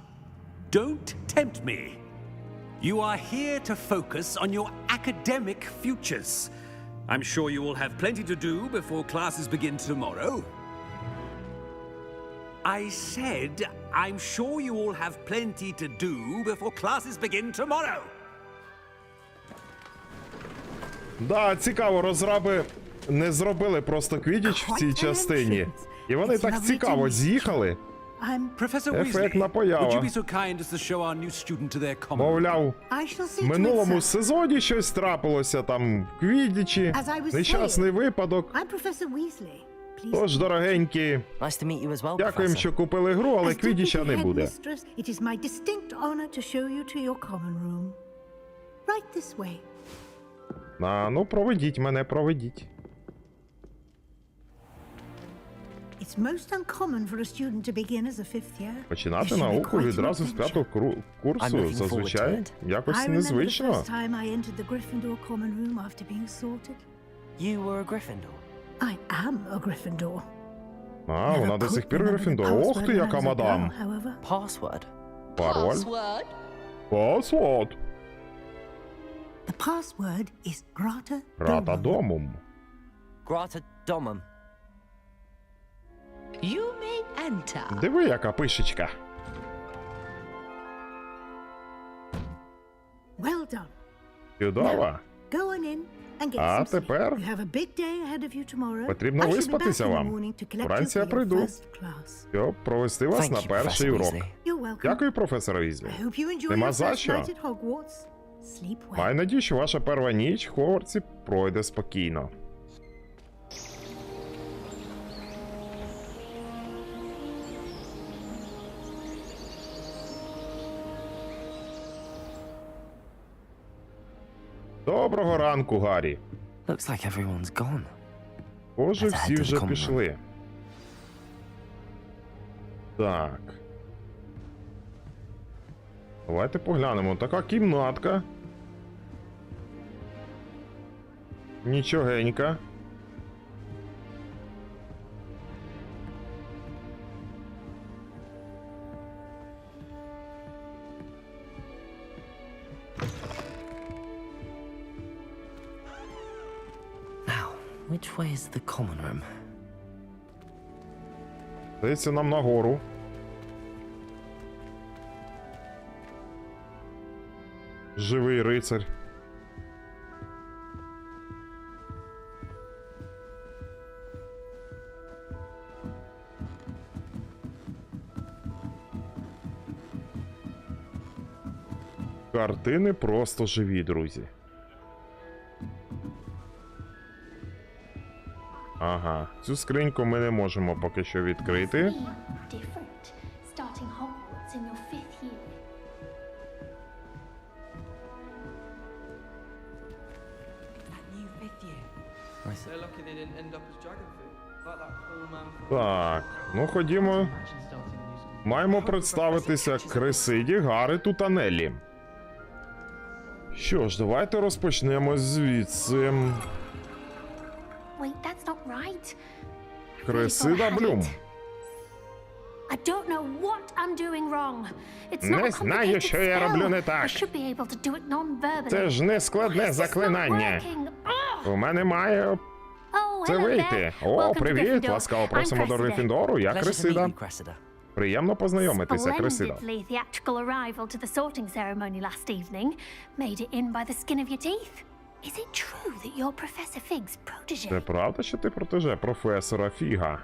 don't tempt me. You are here to focus on your academic futures. I'm sure you will have plenty to do before classes begin tomorrow. I said, I'm sure you all have plenty to do before classes begin tomorrow. Да, цікаво, розраби не зробили просто квідіч в цій частині. І вони так цікаво з'їхали. Professor Ефектна Weasley, поява. would you be so kind as to show our new student to their common room? Мовляв, I shall see в to минулому it, sir. сезоні щось трапилося там в квідічі, As I was нещасний випадок. I'm Professor Weasley. Please. Тож, дорогенькі, Nice to meet you as well, дякуємо, Professor. що купили гру, але As квідіча deputy не буде. headmistress, it is my distinct honor to show you to your common room. Right this way. Ну, проведіть мене, проведіть. It's most uncommon for a student to begin as a fifth year. This Починати should be науку quite an відразу з adventure. п'ятого I'm курсу looking forward to зазвичай it. якось I remember the незвично. first time I entered the Gryffindor common room after being sorted. You were a Gryffindor. I am a Gryffindor. А, вона до сих пір Remember the Грифіндор. password Ох ти, when I яка was a мадам. girl, however. Password. Пароль. Пасвод. The password is Grata Рата Domum. домом. Grata Domum. You may enter. Диви, яка пишечка. Well done. Чудова. Go on in and get А some sleep. тепер You have a big day ahead of you tomorrow. потрібно I shall be виспатися back in the вам. morning to collect you Вранці for я your прийду, first class. щоб провести вас Thank на you, перший Professor урок. Weasley. You're welcome. Дякую, професор Візлі. I hope you enjoy Нема your за first що. night at Hogwarts. Sleep well. Маю надію, що ваша перша ніч в Хогвартсі пройде спокійно. Доброго ранку, Гаррі. Looks like everyone's gone. Боже, Let's head всі to the вже common room. пішли. Так. Давайте поглянемо. Така кімнатка. Нічогенька. Now, which way is the common room? Здається, нам нагору. Живий рицарь. Картини просто живі, друзі. Ага, цю скриньку ми не можемо поки що відкрити. Different, starting Hogwarts in your 5th year. They're lucky they didn't end up as dragon food, like that poor man from Так, ну ходімо. Маємо представитися Кресиді, Гарету та Неллі. Що ж, давайте розпочнемо звідси. Wait, that's not right. Кресида Блюм. I don't know what I'm doing wrong. It's Не not a знаю, complicated що я роблю не spell. так. I should be able to do it non-verbally. Це ж не складне Why is this not заклинання. working? Ugh! У мене має Oh, це hello вийти. there. О, Welcome to привіт! Gryffindor. Ласкаво I'm просимо до Cressida. Грифіндору. Я Pleasure to meet Кресида. you, Cressida. Приємно познайомитися, Кресида. Splendidly theatrical arrival to the sorting ceremony last evening. Made it in by the skin of your teeth. Is it true that you're Professor Fig's protege? Це правда, що ти протеже професора Фіга?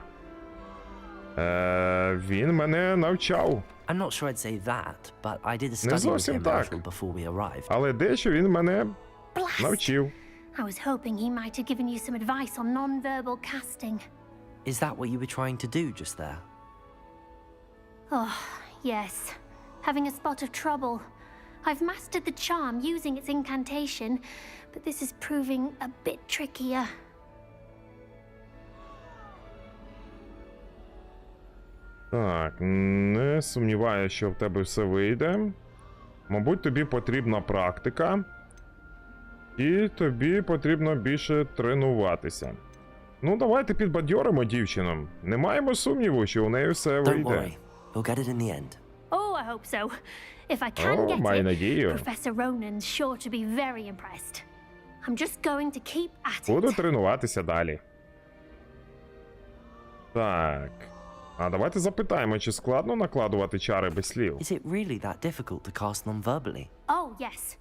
Він мене навчав. I'm not sure I'd say that, but I did a Не study with зовсім him a так. little before we arrived. Але дещо він мене Blast! навчив. I was hoping he might have given you some advice on non-verbal casting. Is that what you were trying to do just there? Oh, yes. Having a spot of trouble. I've mastered the charm using its incantation, but this is proving a bit trickier. Так, не сумніваюся, що в тебе все вийде. Мабуть, тобі потрібна практика. І тобі потрібно більше тренуватися. Ну, давайте підбадьоримо дівчину. Не маємо сумніву, що у неї все Don't вийде. worry, we'll get it in the end. Oh, I hope so. If I can get маю it, надію. Professor Ronan's sure to be very impressed. I'm just going to keep at it. Буду тренуватися далі. Так. А давайте запитаємо, чи складно накладувати чари без слів. Is it really that difficult to cast non-verbally? Oh, yes.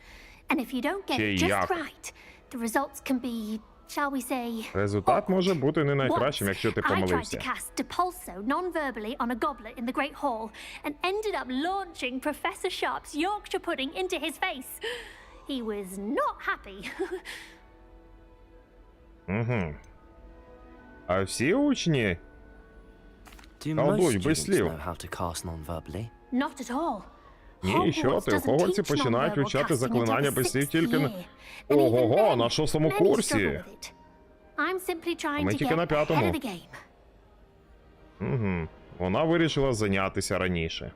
And if you don't get Ще it just як. right, the results can be, shall we say, Результат може бути не найкращим, Once, якщо ти I tried to помилився. cast Depulso non-verbally on a goblet in the Great Hall and ended up launching Professor Sharp's Yorkshire pudding into his face. He was not happy. Угу. А всі учні Do колдують most без students слів? know how to cast non-verbally? Not at all. Ні, що ти, в Хогвартсі починають вивчати заклинання без слів тільки на... Ого-го, на 6-му курсі. Ми тільки на 5-му. Угу. Вона вирішила зайнятися раніше.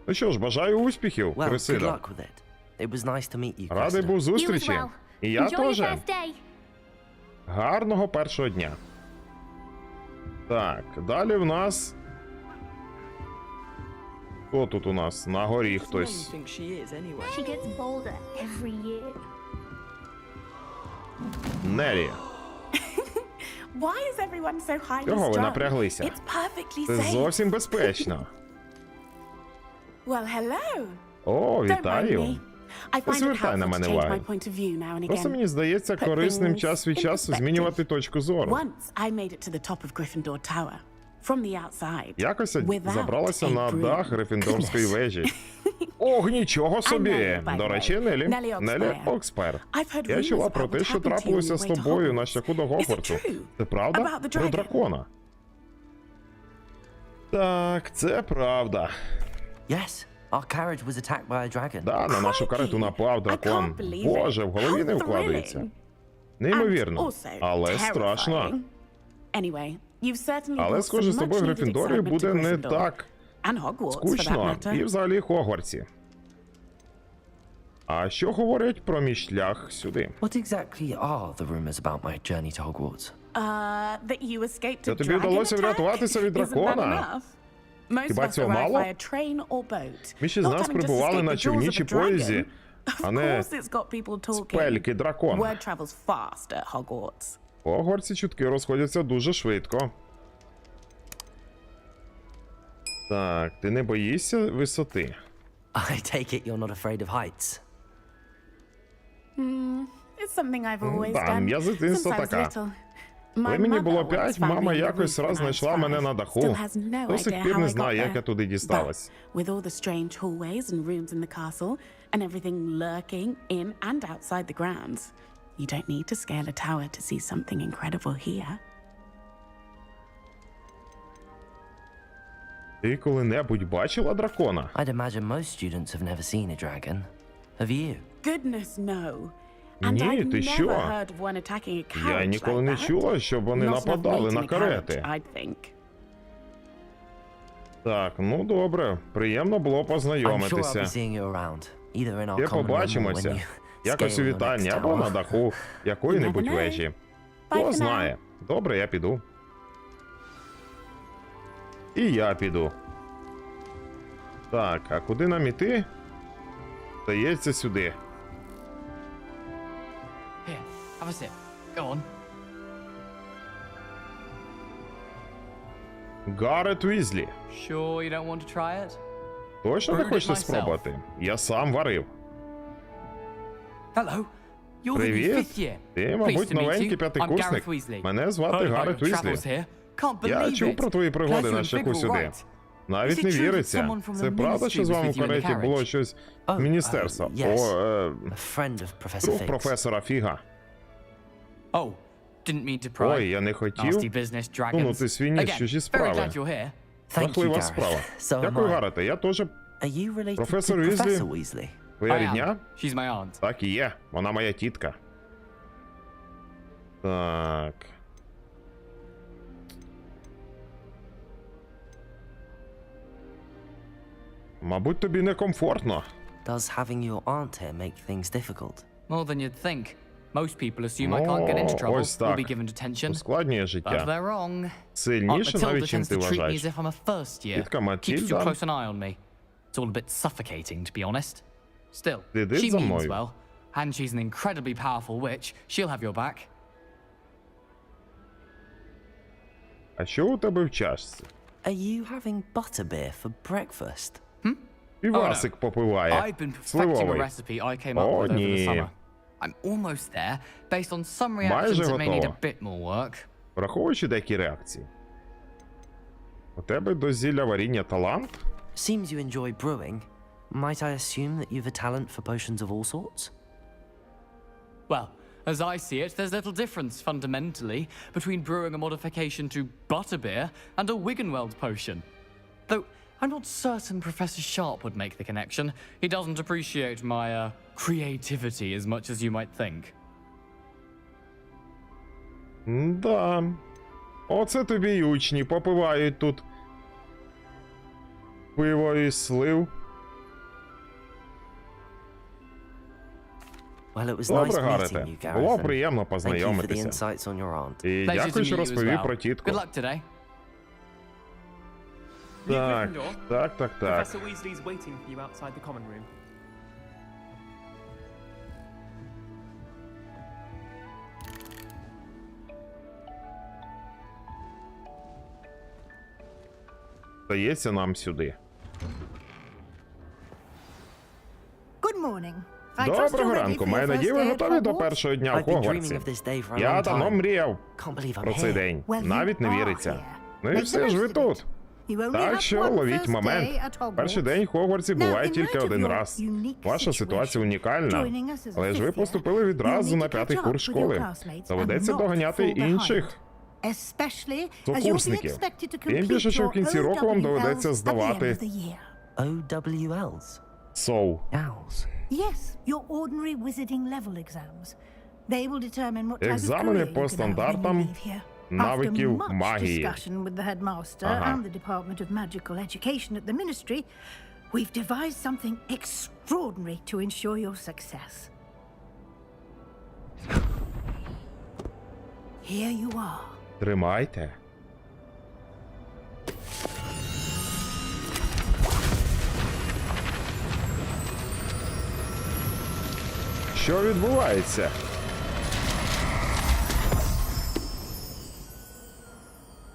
Ну що ж, бажаю успіхів, Well, good Крисида. luck with it. It was nice to meet you, Радий Cressida. був зустрічі. І я теж. теж. Гарного першого дня. Так, далі в нас... Хто тут у нас? На горі хтось. She gets bolder every year. Нелі. Why is everyone so highly Чого ви strung? напряглися? It's perfectly Це safe. зовсім безпечно. Well, hello. О, Don't mind вітаю. me. I find it звертай на helpful to мене change увагу. my point of view now and Просто again. мені здається Put корисним things час від in часу perspective. змінювати точку зору. Once I made it to the top of Gryffindor Tower from the outside. Якось я without забралася a на broom. дах Грифіндорської Goodness. вежі. Ох, нічого собі! Nelly, by the До речі, way. Нелі. Nelly Нелі Oxford. Окспер. I've heard Я rumors чула про about те, what що happened to you on трапилося your з way to тобою на Hogwarts. шляху до Is it Гогвартсу. true? Це правда? About the Про dragon? дракона. Так, це правда. Yes, our carriage was attacked by a dragon. Да, на нашу карету напав дракон. I can't believe it. Боже, в голові не How вкладається. thrilling. Неймовірно, And also але страшно. terrifying. Anyway, you've certainly Але, brought схоже, some з тобою в much-needed Грифіндорі excitement to буде не Gryffindor. так And Hogwarts, for that скучно, matter. і взагалі Хогвартсі. А що говорять про мій шлях сюди? What exactly are the rumors about my journey to Hogwarts? That you escaped Та a тобі dragon вдалося attack? врятуватися від Isn't that дракона. enough? Most Хіба of us цього arrived мало? by a train or boat. Більшість з Not нас having just прибували escaped на the човні jaws чи of a dragon. поїзді, а Of не course it's got people з talking. пельки дракона. Word travels fast at Hogwarts. В Хогвартсі чутки розходяться дуже швидко. Так, ти не боїшся висоти? I take it you're not afraid of heights. It's something I've always Там, done я з дитинства since I was така. little. Коли My мені mother було once 5, found me мама on the якось roof раз when I was знайшла мене 5. на даху. Still has no До сих idea пір how не I знаю, got як я there. туди дісталась. But with all the strange hallways and rooms in the castle and everything lurking in and outside the grounds, you don't need to scale a tower to see something incredible here. Ти коли-небудь бачила дракона? I'd imagine most students have never seen a dragon. Have you? Goodness no. And Ні, I've ти never що? heard of one attacking a carriage Я ніколи like не that. чула, щоб вони Not enough нападали weight на in a карети. carriage, I'd think. Так, ну добре. Приємно було I'm sure I'll be познайомитися. seeing you around, either in our Ще common room or when побачимося. you Якось у scale your вітальні next або на tower. даху якої-небудь You never know. вежі. Bye Хто for знає. Добре, я піду. І я піду. Так, а куди нам іти? Здається, сюди. Here, have a sip. Go on. Гаррет Уізлі. Sure you don't want to try it? Точно не Brewed it хочете myself. спробувати? Я сам варив. Hello. You're the new Привіт. fifth year. Ти, Pleased мабуть, to meet новенький you. I'm п'ятикурсник. Gareth Weasley. Мене звати Heard about Гаррет your Уізлі. travels here. Can't Я believe чув it. про твої пригоди Pleasure на and шляху vigor, сюди. right? Навіть Is не it true that віриться. someone from Це the правда, що ministry з was вами with в you in the кареті було carriage? щось Oh, міністерства? yes. О, A friend of Professor друг Figgs. професора Фіга. Oh, didn't mean to pry. Ой, я не хотів Nasty business, dragons. сунути свій ніж в Again, чужі very справи. glad you're here. Thank you, Жахлива Gareth. справа. So am Дякую, I. Гаррете. Я теж Are you related Professor to Weasley? Professor Weasley? твоя I am. рідня? She's my aunt. Так і є. Вона моя тітка. Так. Мабуть, тобі некомфортно. Does having your aunt here make things difficult? More than you'd think. Most people assume I can't get into trouble ось or так. be given detention. Ускладнює But життя. they're wrong. Aunt Сильніше навіть, Matilda чим tends ти to treat me вважаєш. as if I'm a first year. Тітка Keeps too Матільда close an eye on me. It's all a bit suffocating, to be honest. Still, слідить she за means мною. well, and she's an incredibly powerful witch. She'll have your back. А що у тебе в чашці? Are you having butterbeer for breakfast? Півасик попиває. I've been perfecting a Сливовий. recipe I came up О, with over the ні. summer. I'm almost there, based on some Майже reactions that may need a готово. bit more work. Враховуючи деякі реакції. У тебе до зілля варіння талант? Seems you enjoy brewing. Might I assume that you've a talent for potions of all sorts? Well, as I see it, there's little difference fundamentally between brewing a modification to butterbeer and a Wiggenweld potion. Though I'm not certain Professor Sharp would make the connection. He doesn't appreciate my creativity as much as you might think. Да. Оце тобі й учні попивають тут пиво і слив. Well, it was nice Добре, meeting Гарете. you, Було Gareth. приємно Thank you for the познайомитися. insights on your aunt. І Pleasure to дякую, що meet you as розповів well. про тітку. Good luck today. Так, так, так, так. Professor Weasley's waiting for you outside the common room. Здається, нам сюди. Good morning. I trust you're Доброго ready ранку. for Маю your надію, first ви day at готові до Hogwarts? першого дня в I've been dreaming Хогвартсі. of this day for a Я long давно time. мріяв Can't believe I'm про цей here. день. Well, you Навіть не are віриться. here. Ну і Make все the ж ви most of тут. it. You only Так have що one ловіть first момент. day at Hogwarts. Перший день в Хогвартсі Now, буває in тільки light of один your раз. unique Ваша ситуація situation, унікальна. joining us as a Але ж ви fifth year, поступили відразу you'll need на to п'ятий catch курс up with your школи. classmates Доведеться and not доганяти fall behind. інших Especially as you'll be сокурсників. expected to Тим complete більше, що в your кінці року вам OWLs доведеться at the end здавати of the year. OWLs. СОУ. Owls. Yes, your ordinary wizarding level exams. They will determine what type of Екзамени career по you can have when you стандартам leave here. навиків After much магії. discussion with the headmaster Ага. and the Department of Magical Education at the Ministry, we've devised something extraordinary to ensure your success. Here you are. Тримайте. Що відбувається?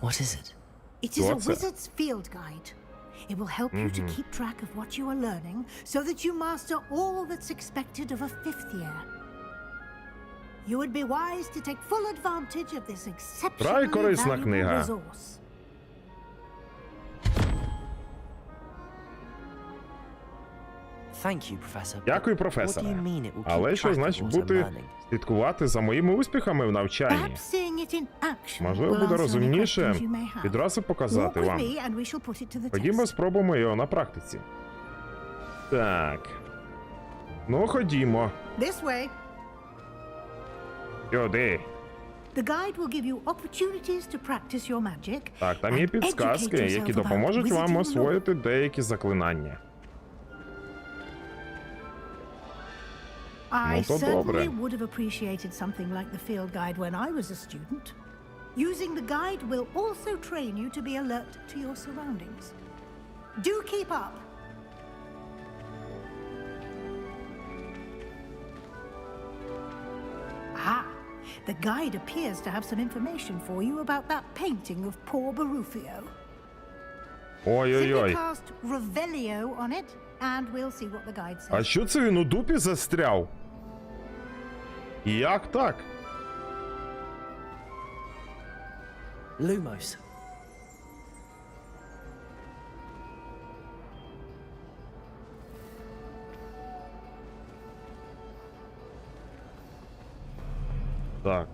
What is it? It is a What's it? wizard's field guide. It will help you to keep track of what you are learning so that you master all that's expected of a fifth year. You would be wise to take full advantage of this exceptionally корисна valuable книга. resource. Thank you, Professor. Дякую, What do професоре. you mean it will keep Але що track of значить what I'm бути learning? слідкувати за моїми успіхами в навчанні? Perhaps seeing it in action Можливо, will буде answer any розумніше questions you may have. відразу Walk показати with вам. me and we shall put it to the Ходімо, test. спробуємо його на практиці. Так. Ну, ходімо. This way. Сюди. The guide will give you opportunities to practice your magic. Так, там є and підсказки, educate які yourself допоможуть about вам wizarding освоїти деякі заклинання. I Ну, то добре. certainly would have appreciated something like the field guide when I was a student. Using the guide will also train you to be alert to your surroundings. Do keep up. Ah, the guide appears to have some information for you about that painting of poor Barufio. Simply Ой-ой-ой. cast Revelio on it, and we'll see what the guide says. А що це він у дупі застряв? Як так? Lumos. Так.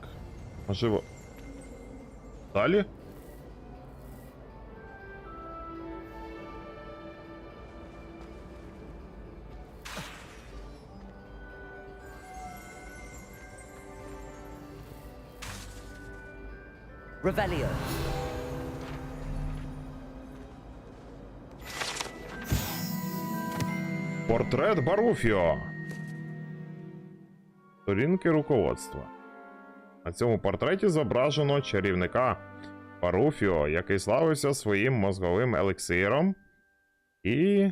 Можливо. Далі? Revelio. Портрет Баруфіо. Сторінки руководства. На цьому портреті зображено чарівника Баруфіо, який славився своїм мозговим елексиром і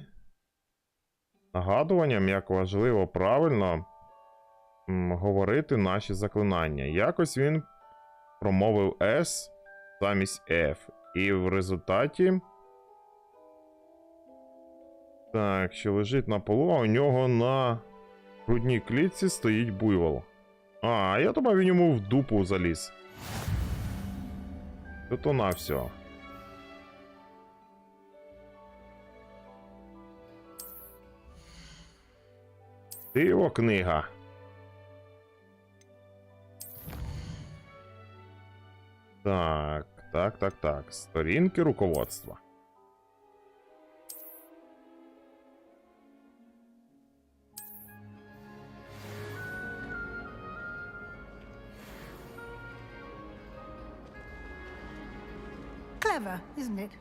нагадуванням, як важливо правильно говорити наші заклинання. Якось він промовив S замість F. І в результаті... Так, що лежить на полу, а у нього на грудній клітці стоїть буйвол. А, я думав, він йому в дупу заліз. То на все. Диво книга. Так. Сторінки руководства. Clever, isn't it?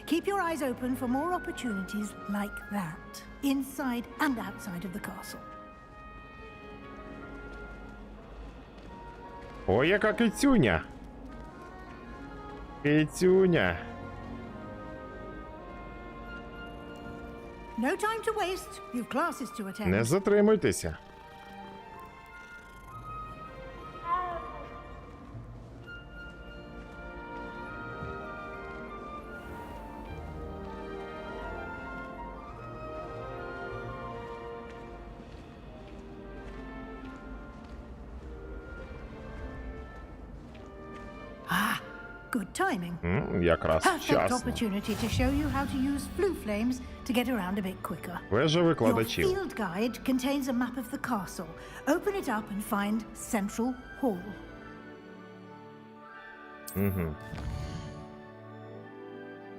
Keep your eyes open for more opportunities like that, inside and outside of the castle. Ой, яка кицюня! Кицюня! No time to waste. You've classes to attend. Не затримуйтеся. Good timing. Якраз Perfect вчасно. opportunity to show you how to use flue flames to get around a bit quicker. Вежа Your викладачів. field guide contains a map of the castle. Open it up and find Central Hall.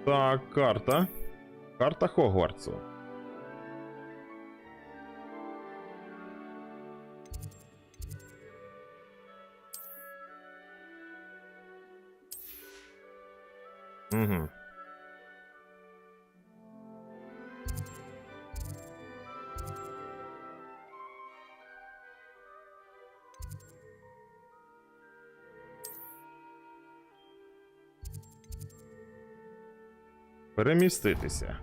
Так, карта. Карта Хогвартсу. Переміститися.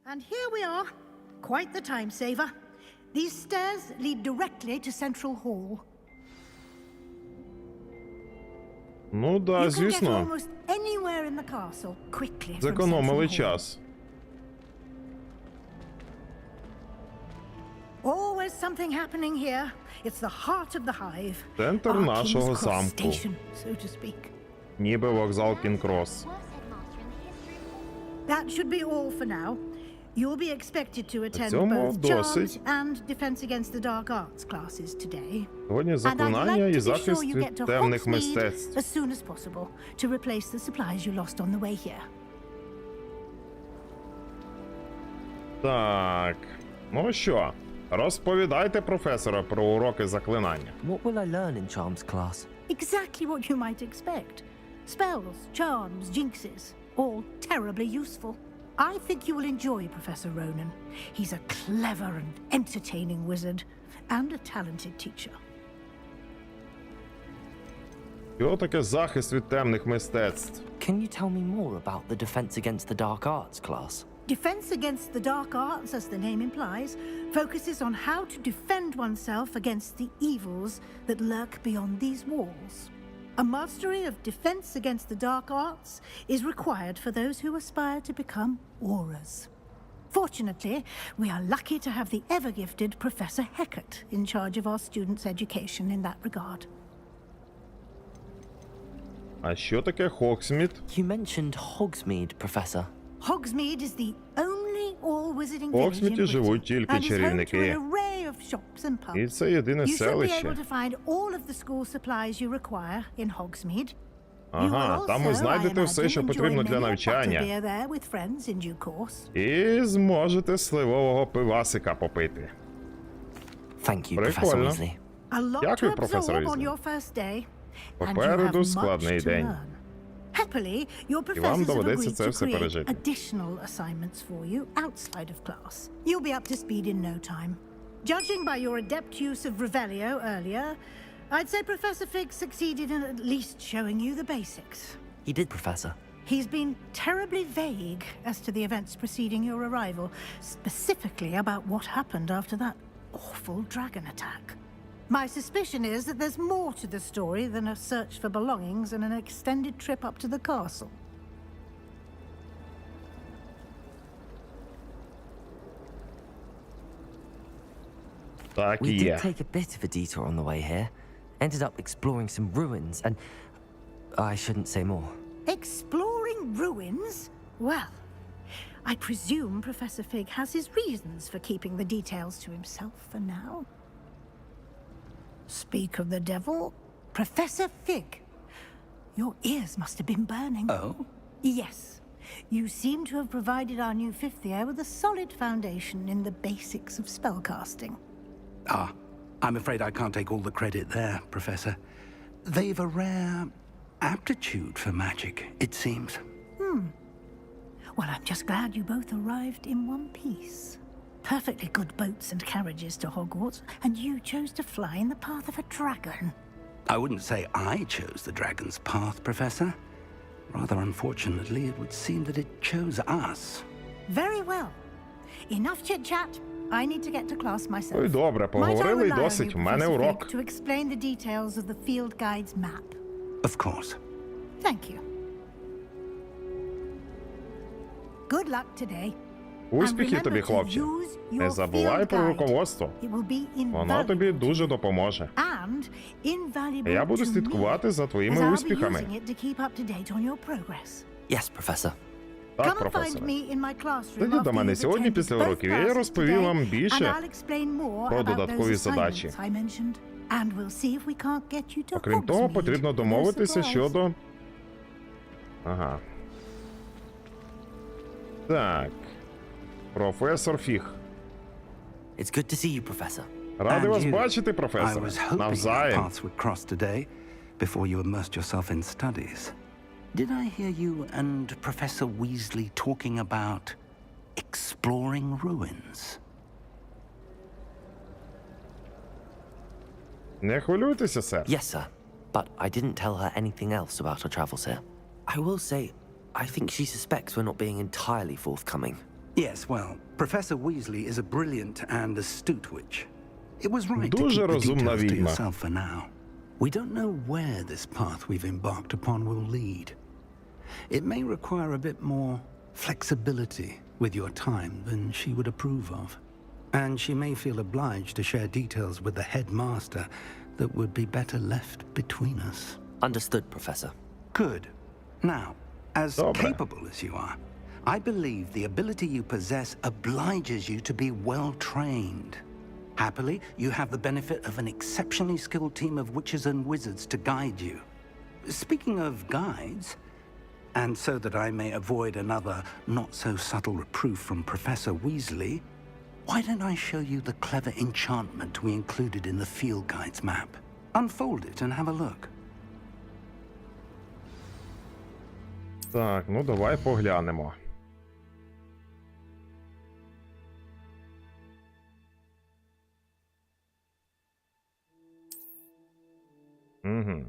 And here we are. Quite the time saver. These stairs lead directly to Central Hall. Ну да, You can get звісно. almost anywhere in the castle quickly from Зекономили Central Hall. час. Always something happening here. It's the heart of the hive. Центр Our нашого King's Cross замку. Station, so to speak. Ніби вокзал Кінг-Крос. That should be all for now. You'll be expected to attend цьому both Charms досить. and Defense Against the Dark Arts classes today. Сьогодні And I'd заклинання like і to be sure захист you від get to темних Hogsmeade мистецтв. as soon as possible to replace the supplies you lost on the way here. Так. Ну що, розповідайте, професоре, про уроки заклинання. What will I learn in Charms class? Exactly what you might expect. Spells, charms, jinxes, all terribly useful. I think you will enjoy Professor Ronan. He's a clever and entertaining wizard, and a talented teacher. Що таке захист від темних мистецтв? Can you tell me more about the Defense Against the Dark Arts class? Defense Against the Dark Arts, as the name implies, focuses on how to defend oneself against the evils that lurk beyond these walls. A mastery of defense against the dark arts is required for those who aspire to become auras. Fortunately, we are lucky to have the ever-gifted Professor Hecat in charge of our students' education in that regard. А що таке Хогсмід? You mentioned Hogsmeade, Professor. Hogsmeade is the only all-wizarding В village in Хогсміді живуть Britain тільки and is home to чарівники. an array of shops and pubs. І це єдине You should be able селище. to find all of the school supplies you require in Hogsmeade. Ага, там ви знайдете все, що потрібно для навчання. І зможете сливового пивасика попити. Thank you, Professor Прикольно. Weasley. Дякую, професор Візлі. Попереду складний день. Happily, your І вам professors have доведеться agreed це to все create пережити. additional assignments for you outside of class. You'll be up to speed in no time. Judging by your adept use of Revelio earlier, I'd say Professor Fig succeeded in at least showing you the basics. He did, Professor. He's been terribly vague as to the events preceding your arrival, specifically about what happened after that awful dragon attack. My suspicion is that there's more to the story than a search for belongings and an extended trip up to the castle. Так і We є. did take a bit of a detour on the way here. Ended up exploring some ruins and... I shouldn't say more. Exploring ruins? Well, I presume Professor Fig has his reasons for keeping the details to himself for now. Speak of the devil, Professor Fig. Your ears must have been burning. Oh? Yes. You seem to have provided our new fifth year with a solid foundation in the basics of spellcasting. Ah, I'm afraid I can't take all the credit there, Professor. They've a rare aptitude for magic, it seems. Well, I'm just glad you both arrived in one piece. Perfectly good boats and carriages to Hogwarts, and you chose to fly in the path of a dragon. I wouldn't say I chose the dragon's path, Professor. Rather unfortunately, it would seem that it chose us. Very well. Enough chit-chat. I need to get to class myself. Ну і добре, Might I поговорили й rely on досить. you, У мене Professor урок. Fig, to explain the details of the field guide's map? Of course. Thank you. Good luck today. Успіхів тобі, хлопче. Не забувай про руководство. Воно тобі дуже допоможе. Я буду слідкувати за твоїми успіхами. Yes, Professor. Так, професоре. Тоді до мене сьогодні після уроків. Я розповім вам більше про додаткові задачі. Окрім того, потрібно домовитися щодо... Ага. Так. Професор Фіг. It's good to see you, Professor. Радий вас And you. бачити, I професоре. was hoping our Навзаєм. paths would cross today before you immersed yourself in studies. Did I hear you and Professor Weasley talking about exploring ruins? Не хвилюйтеся, сер. Yes, sir. But I didn't tell her anything else about our travels here. I will say, I think she suspects we're not being entirely forthcoming. Yes, well, Professor Weasley is a brilliant and astute witch. It was right to Дуже keep the розумна details to відьма. yourself for now. We don't know where this path we've embarked upon will lead. It may require a bit more flexibility with your time than she would approve of. And she may feel obliged to share details with the headmaster that would be better left between us. Understood, Professor. Good. Now, as Dobre. capable as you are, I believe the ability you possess obliges you to be well trained. Happily, you have the benefit of an exceptionally skilled team of witches and wizards to guide you. Speaking of guides, and so that I may avoid another not-so-subtle reproof from Professor Weasley, why don't I show you the clever enchantment we included in the field guide's map? Unfold it and have a look. Так, ну давай поглянемо. Угу.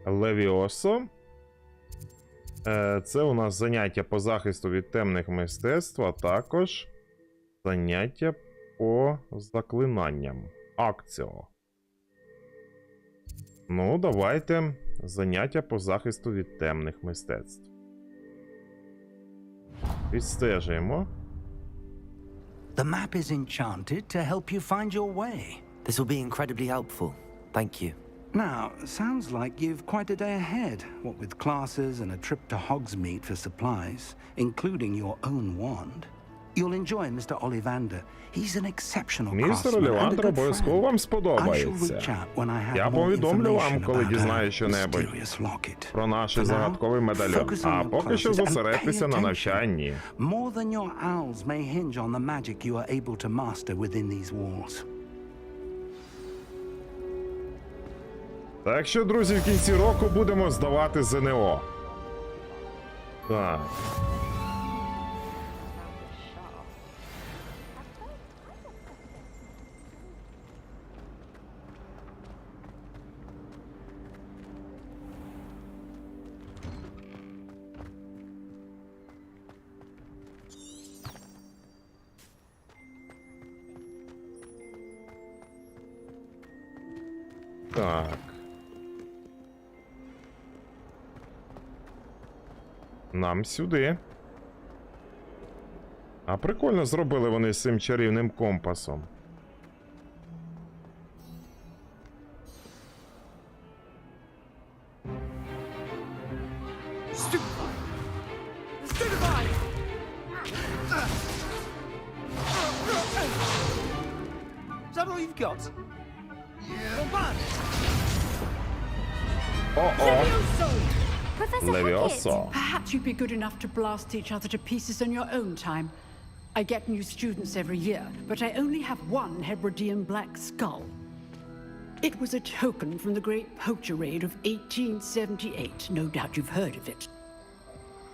Левіосо. Це у нас заняття по захисту від темних мистецтв, а також заняття по заклинанням. Акціо. Ну, давайте заняття по захисту від темних мистецтв. Відстежуємо. The map is enchanted to help you find your way. This will be incredibly helpful. Thank you. Now, sounds like you've quite a day ahead, what with classes and a trip to Hogsmeade for supplies, including your own wand. You'll enjoy Mr. Ollivander. He's an exceptional Містер craftsman and a Олівандер good обов'язково friend. вам I shall сподобається. reach out when I have Я more повідомлю вам, information коли about дізнаю our щонебудь mysterious locket. про наш For now, загадковий медальйон. focus on А your поки що classes and зосередьтеся pay на attention. навчанні. More than your owls may hinge on the magic you are able to master within these walls. Так що, друзі, в кінці року будемо здавати ЗНО. Так. Так. Нам сюди. А прикольно зробили вони з цим чарівним компасом. Is that all you've got? Professor Levioso. Perhaps you'd be good enough to blast each other to pieces in your own time. I get new students every year, but I only have one Hebridean black skull. It was a token from the Great Poacher Raid of 1878. No doubt you've heard of it.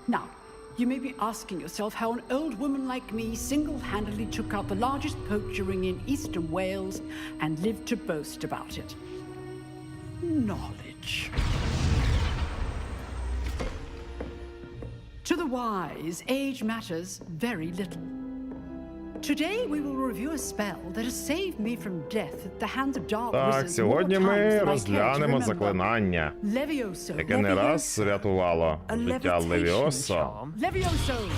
Now, you may be asking yourself how an old woman like me single-handedly took out the largest poacher ring in eastern Wales and lived to boast about it. Knowledge. To the wise, age matters very little. Today we will review a spell that has saved me from death at the hands of dark Так, wizards more сьогодні times ми than I care to розглянемо remember. заклинання, Levioso. яке не раз рятувало A життя levitation Левіосо. charm. Levioso.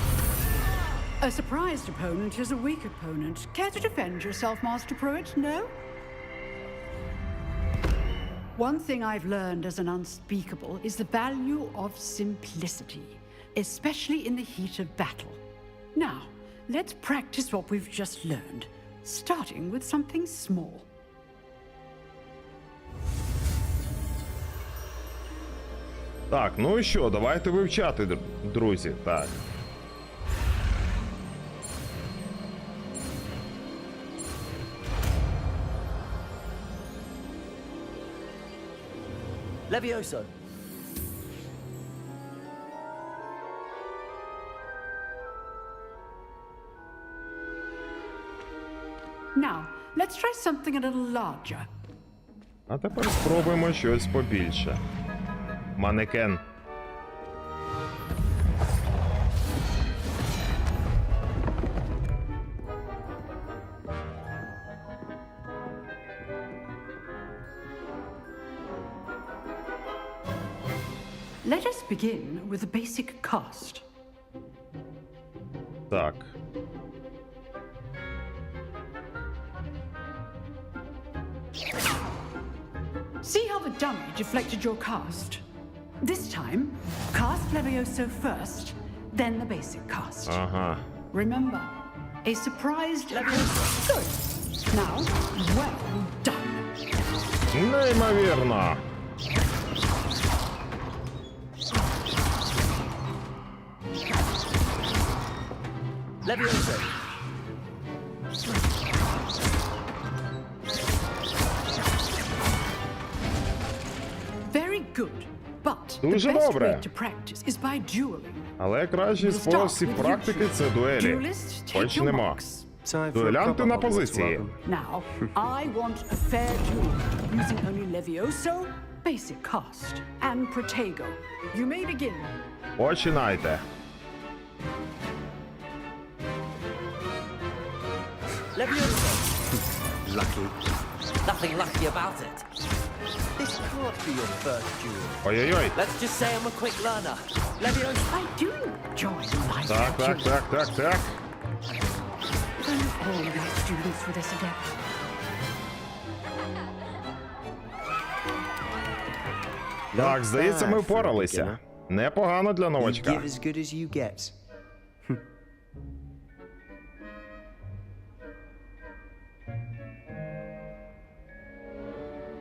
A surprised opponent is a weak opponent. Care to defend yourself, Master Pruitt? No? One thing I've learned as an unspeakable is the value of simplicity, especially in the heat of battle. Now, let's practice what we've just learned, starting with something small. Так, ну і що, давайте вивчати, друзі. Так. Levioso. Now, let's try something a little larger. А тепер спробуємо щось побільше. Манекен. Let us begin with a basic cast. Так. See how the dummy deflected your cast? This time, cast Levioso first, then the basic cast. Ага. Remember, a surprised Levioso. Good. Now, well done. Неймовірно. Levioso. Very good. But the Дуже best добре. way to practice is by dueling. Але кращий спосіб практики – це дуелі. Почнемо. Дуелянти на позиції. Now, I want a fair duel, using only Levioso, basic cast, and Protego. You may begin. Починайте. Levioso. Lucky. Nothing lucky about it. This can't be your first duel. Ой-ой-ой. Let's just say I'm a quick learner. Levioso. I do enjoy life. Так, так, так, так, так. If only all my students were this adept. Так, здається, ми впоралися. Непогано для новачка.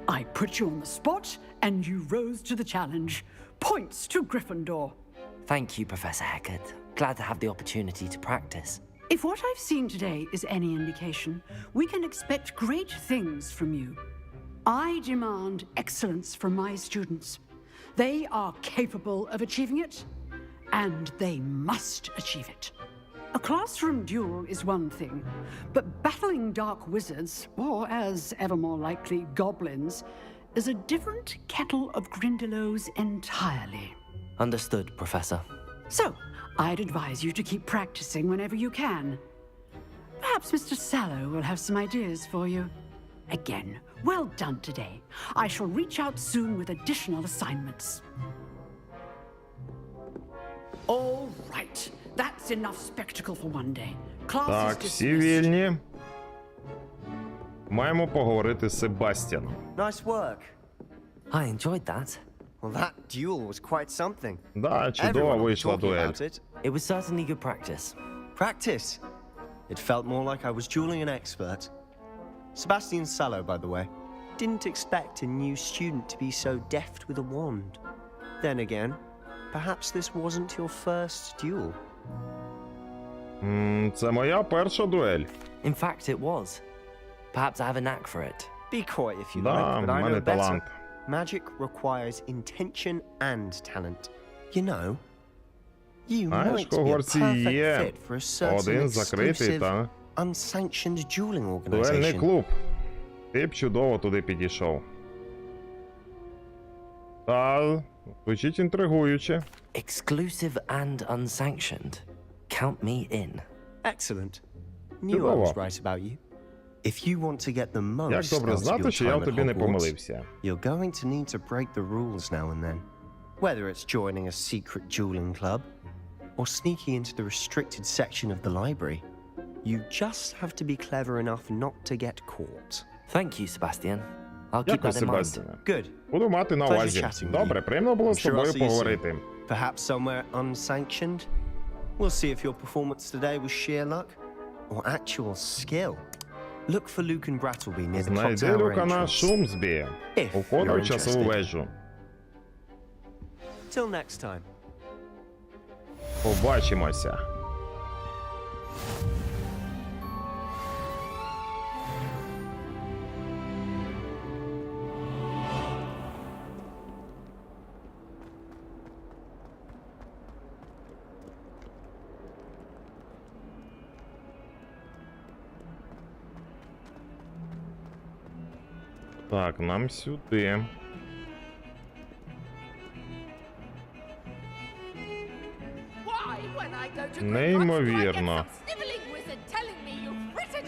I put you on the spot, and you rose to the challenge. Points to Gryffindor. Thank you, Professor Hecat. Glad to have the opportunity to practice. If what I've seen today is any indication, we can expect great things from you. I demand excellence from my students. They are capable of achieving it, and they must achieve it. A classroom duel is one thing, but battling dark wizards, or as ever more likely, goblins, is a different kettle of Grindylows entirely. Understood, Professor. So, I'd advise you to keep practicing whenever you can. Perhaps Mr. Sallow will have some ideas for you. Again, well done today. I shall reach out soon with additional assignments. All right. That's enough spectacle for one day. Class Так, is всі dismissed. вільні. Маємо поговорити з Себастьяном. Nice work. I enjoyed that. Well, that duel was quite something. Да, чудова Everyone was вийшла talking дуель. about it. It was certainly good practice. Practice. It felt more like I was dueling an expert. Sebastian Sallow, by the way. Didn't expect a new student to be so deft with a wand. Then again, perhaps this wasn't your first duel. Це моя перша дуель. In fact, it was. Perhaps I have a knack for it. Be coy if you Да, like, but I в know мене better. талант. Magic requires intention and talent. You know, you Знаєш, might в be a Хогвартсі perfect є fit for a certain один закритий exclusive, та unsanctioned dueling дуельний organization. клуб. Ти б чудово туди підійшов. Та, звучить інтригуюче. Exclusive and unsanctioned. Count me in. Excellent. Knew I was right about you. If you want to get the most Як добре out of знати, your що я time в at тобі не Hogwarts, помилився. you're going to need to break the rules now and then. Whether it's joining a secret dueling club or sneaking into the restricted section of the library, you just have to be clever enough not to get caught. Thank you, Sebastian. I'll keep Дякую, that in mind. Себастьяне. Good. Буду мати на Pleasure увазі. chatting with Добре, you. приємно було I'm з sure I'll тобою see you soon. поговорити. Perhaps somewhere unsanctioned? We'll see if your performance today was sheer luck or actual skill. Look for Luke and Brattleby near the clock Знайди tower Люка на entrance. Шумсбі. If У входу you're в часову interested. вежу. Till next time. Побачимося. Так, нам сюди. Неймовірно.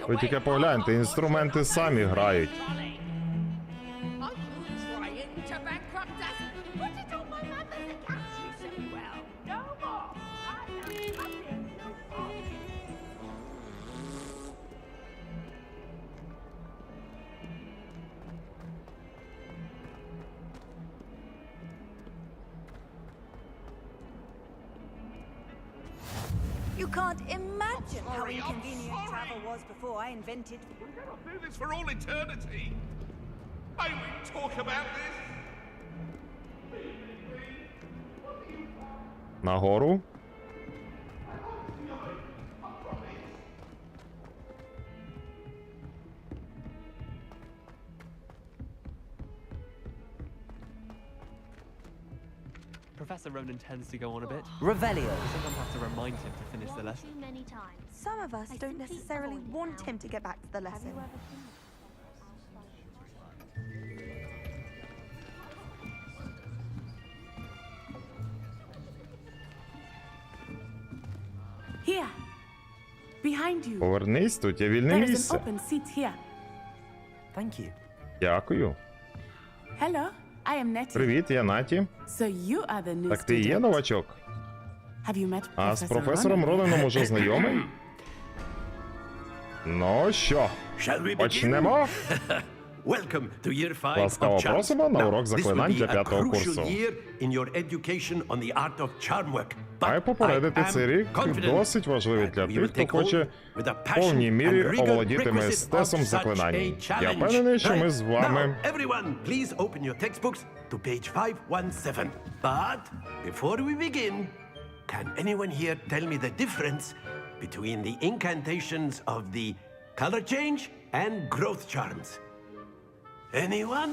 Ви тільки погляньте, інструменти самі грають. You can't imagine how inconvenient travel was before I invented. We're gonna do this for all eternity. May we talk about this? Нагору. Professor Ronan tends to go on a bit. Revelio. We sometimes have to remind him to finish the lesson. Some of us don't necessarily want him to get back to the lesson. Here. Behind you. Повернись, тут є вільне There is an місце. open seat here. Thank you. Дякую. Hello, I am Nettie. Привіт, я Наті. So you are the new Так ти є student. новачок? Have you met А з Professor професором Ronan? Ронаном уже знайомий? Ну що, почнемо? welcome to year 5 Ласкаво of charms. просимо на урок Now, this will заклинань be для a 5-го crucial курсу. year in your education on the art of charm work. But Маю попередити, I am цей рік confident досить важливий для that we тих, will хто take хоче hold with a в passion повній and мірі rigor оволодіти requisite мистецтвом of such заклинань. a Я challenge. впевнений, що ми з Right? вами... Now, everyone, please open your textbooks to page 517. But before we begin, can anyone here tell me the difference between the incantations of the color change and growth charms? Anyone?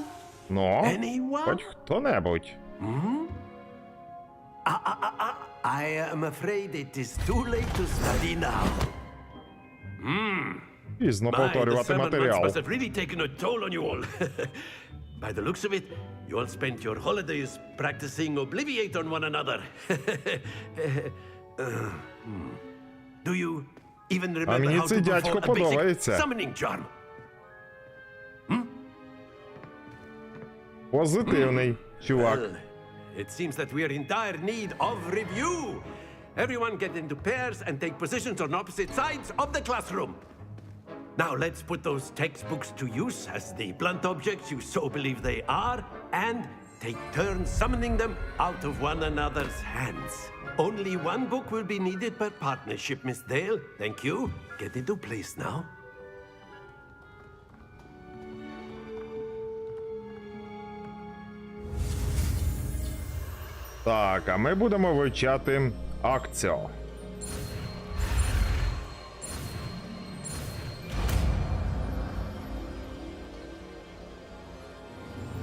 Ну, Anyone? хоч хто-небудь. I am afraid it is too late to study now. Пізно My, the повторювати summer months матеріал. must have really taken a toll on you all. By the looks of it, you all spent your holidays practicing Obliviate on one another. Do you even А remember мені how цей to дядько perform a basic подобається. summoning charm? Позитивний чувак. Well, it seems that we are in dire need of review. Everyone get into pairs and take positions on opposite sides of the classroom. Now let's put those textbooks to use as the blunt objects you so believe they are, and take turns summoning them out of one another's hands. Only one book will be needed per partnership, Miss Dale. Thank you. Get into place now. Так, а ми будемо вивчати акцію.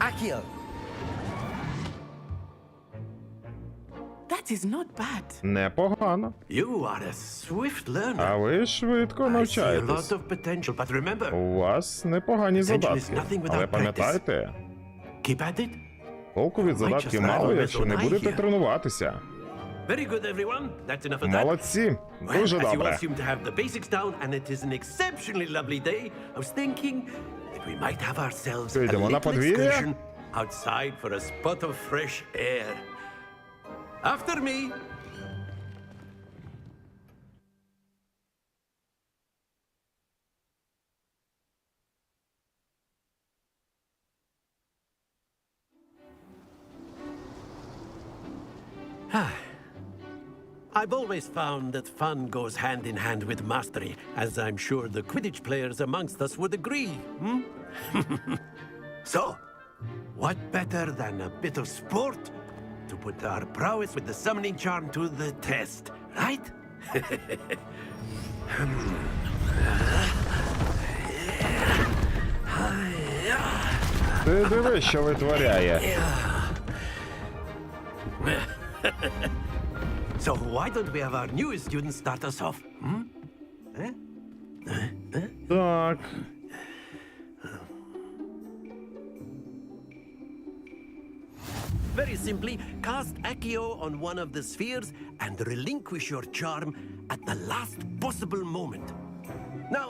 Accio! That is not bad. Непогано. You are a swift learner. А ви швидко I see a навчаєтесь. lot of potential, but remember, У вас непогані задатки. Але пам'ятайте, keep at it. толку від задатків мало, якщо не будете тренуватися. Very good, everyone. That's enough of that. Молодці. Well, Дуже as you all добре. seem to have the basics down, and it is an exceptionally lovely day, I was thinking that we might have ourselves a Йдемо на little подвір'я. excursion outside for a spot of fresh air. After me. I've always found that fun goes hand in hand with mastery, as I'm sure the Quidditch players amongst us would agree. So, what better than a bit of sport to put our prowess with the summoning charm to the test, right? Ти диви, що витворяє. So why don't we have our newest student start us off? Так. Very simply, cast Accio on one of the spheres and relinquish your charm at the last possible moment. Now,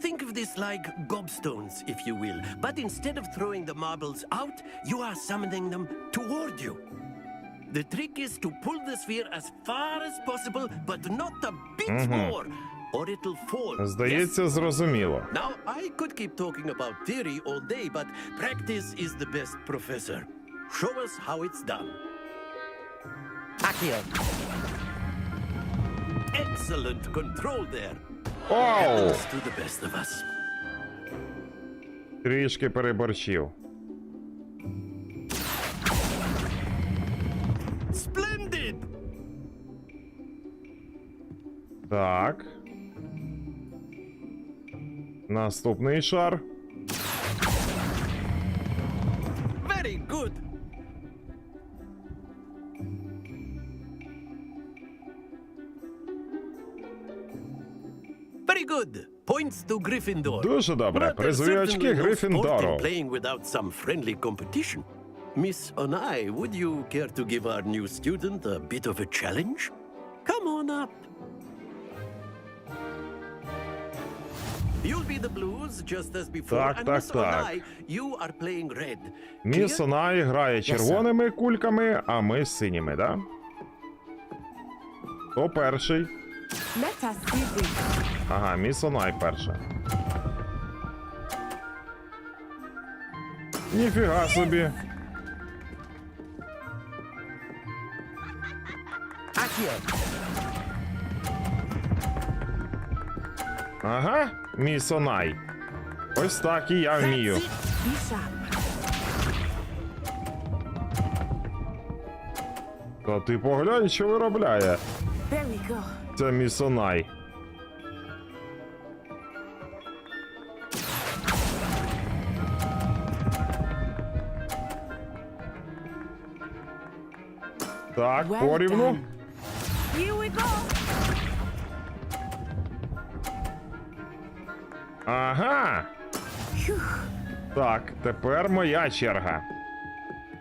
think of this like gobstones, if you will. But instead of throwing the marbles out, you are summoning them toward you. The trick is to pull the sphere as far as possible, but not a bit more, or it'll fall. Здається, зрозуміло. Now, I could keep talking about theory all day, but practice is the best professor. Show us how it's done. Accio! Excellent control there. Оу! Happens to the best of us. Трішки переборчив. Splendid! Так. Наступний шар. Very good. Very good. Points to Gryffindor. Дуже добре. But there's Призові очки certainly no sport in Гриффіндору. playing without some friendly competition. Miss Onai, would you care to give our new student a bit of a challenge? Come on up. You'll be the blues just as before, Так, and так, Miss так. Onai, you are playing red. Міс Онай грає червоними кульками, а ми синіми, да? Хто перший? Let us see this. Ага, Міс Онай перша. Ніфіга собі. Ага, мій Сонай. Ось так і я вмію. Та ти поглянь, що виробляє. Це мій Сонай. Так, порівну. Ага. Так, тепер моя черга.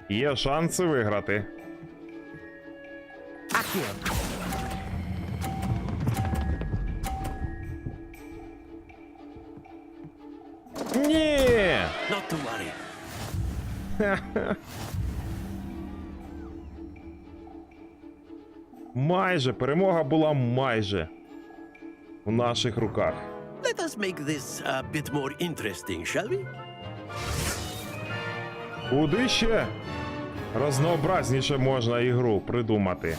Є шанси виграти. Ні! Not to worry. Майже, перемога була майже в наших руках. Let us make this a bit more interesting, shall we? Куди ще разнообразніше можна ігру придумати?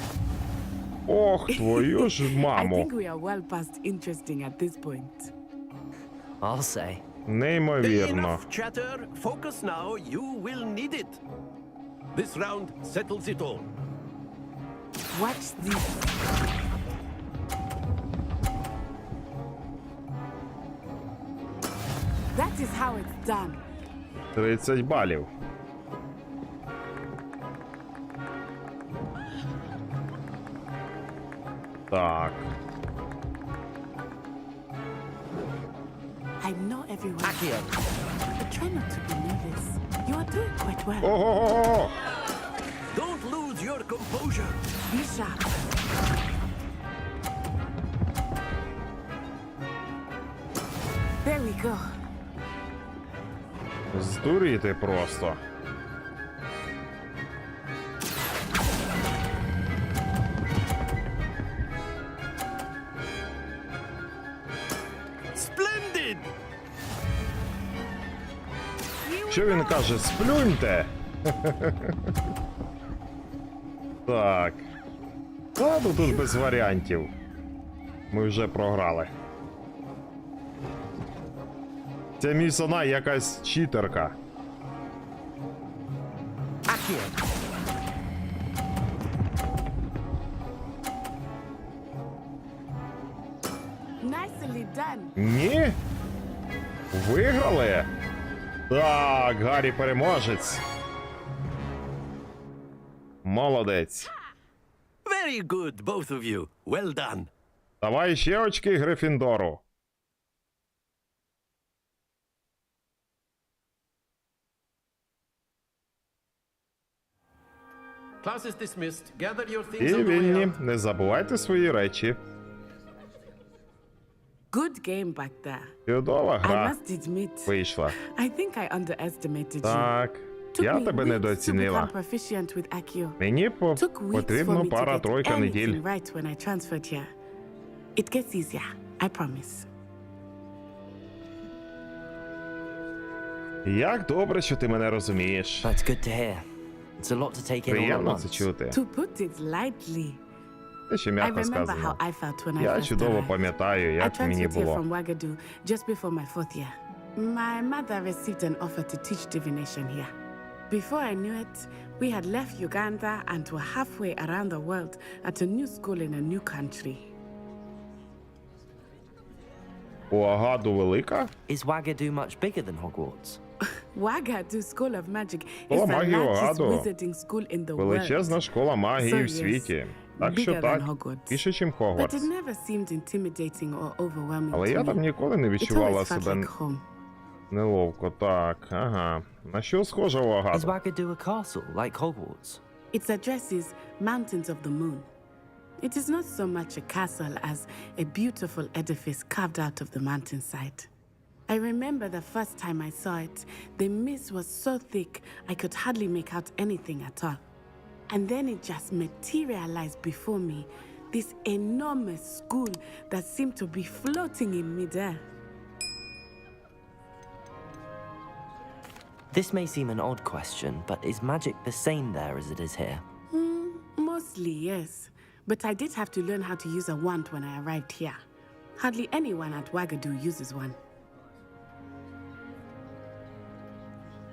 Ох, твою ж I маму. think we are well past interesting at this point. I'll say. Неймовірно. Enough chatter. Focus now. You will need it. This round settles it all. Watch this. That is how it's done. 30 балів. Так. I know everyone. But try not to be nervous. You are doing quite well. Ого-го-го! Don't lose your composure. Be sharp. There we go. Здуріти просто. Splendid. Що він каже? Сплюньте! Так. Ладно, тут без варіантів. Ми вже програли. Ця мій Сонай якась читерка. Nicely done. Ні? Виграли? Так, Гаррі переможець. Молодець. Very good, both of you. Well done. Давай ще очки Гриффіндору. Class is dismissed. Gather your things І on the way вільні, out. не забувайте свої речі. Good game back there. Чудова I гра must admit, вийшла. I think I underestimated you. Так, Took я me тебе weeks to недооцінила. become proficient with Accio. Мені Took weeks for потрібно me to get пара-тройка неділь. anything right when I transferred here. It gets easier, I promise. Як добре, що ти мене розумієш. That's good to hear. It's a lot to take in all at Приємно це once. чути. To put it lightly, Те, що I м'яко remember how сказано. I felt when I Я first чудово arrived. пам'ятаю, I як мені transferred here було. from Wagadu just before my 4th year. My mother received an offer to teach divination here. Before I knew it, we had left Uganda and were halfway around the world at a new school in a new country. Уагаду велика? Is Wagadu much bigger than Hogwarts? Wagadu School of Magic Школа is the магії largest Уагаду. wizarding school in the world. Величезна школа магії So, в yes, світі. Так що bigger так, than Hogwarts. більше, ніж But Хогвартс. it never seemed intimidating or overwhelming Але to я me. там ніколи не It відчувала always felt себе like home. неловко. Так, ага. На що схожа Is Уагаду? Wagadu a castle like Hogwarts? Its address is Mountains of the Moon. It is not so much a castle as a beautiful edifice carved out of the mountainside. I remember the first time I saw it, the mist was so thick I could hardly make out anything at all. And then it just materialized before me, this enormous school that seemed to be floating in midair. This may seem an odd question, but is magic the same there as it is here? Mostly, yes. But I did have to learn how to use a wand when I arrived here. Hardly anyone at Wagadu uses one.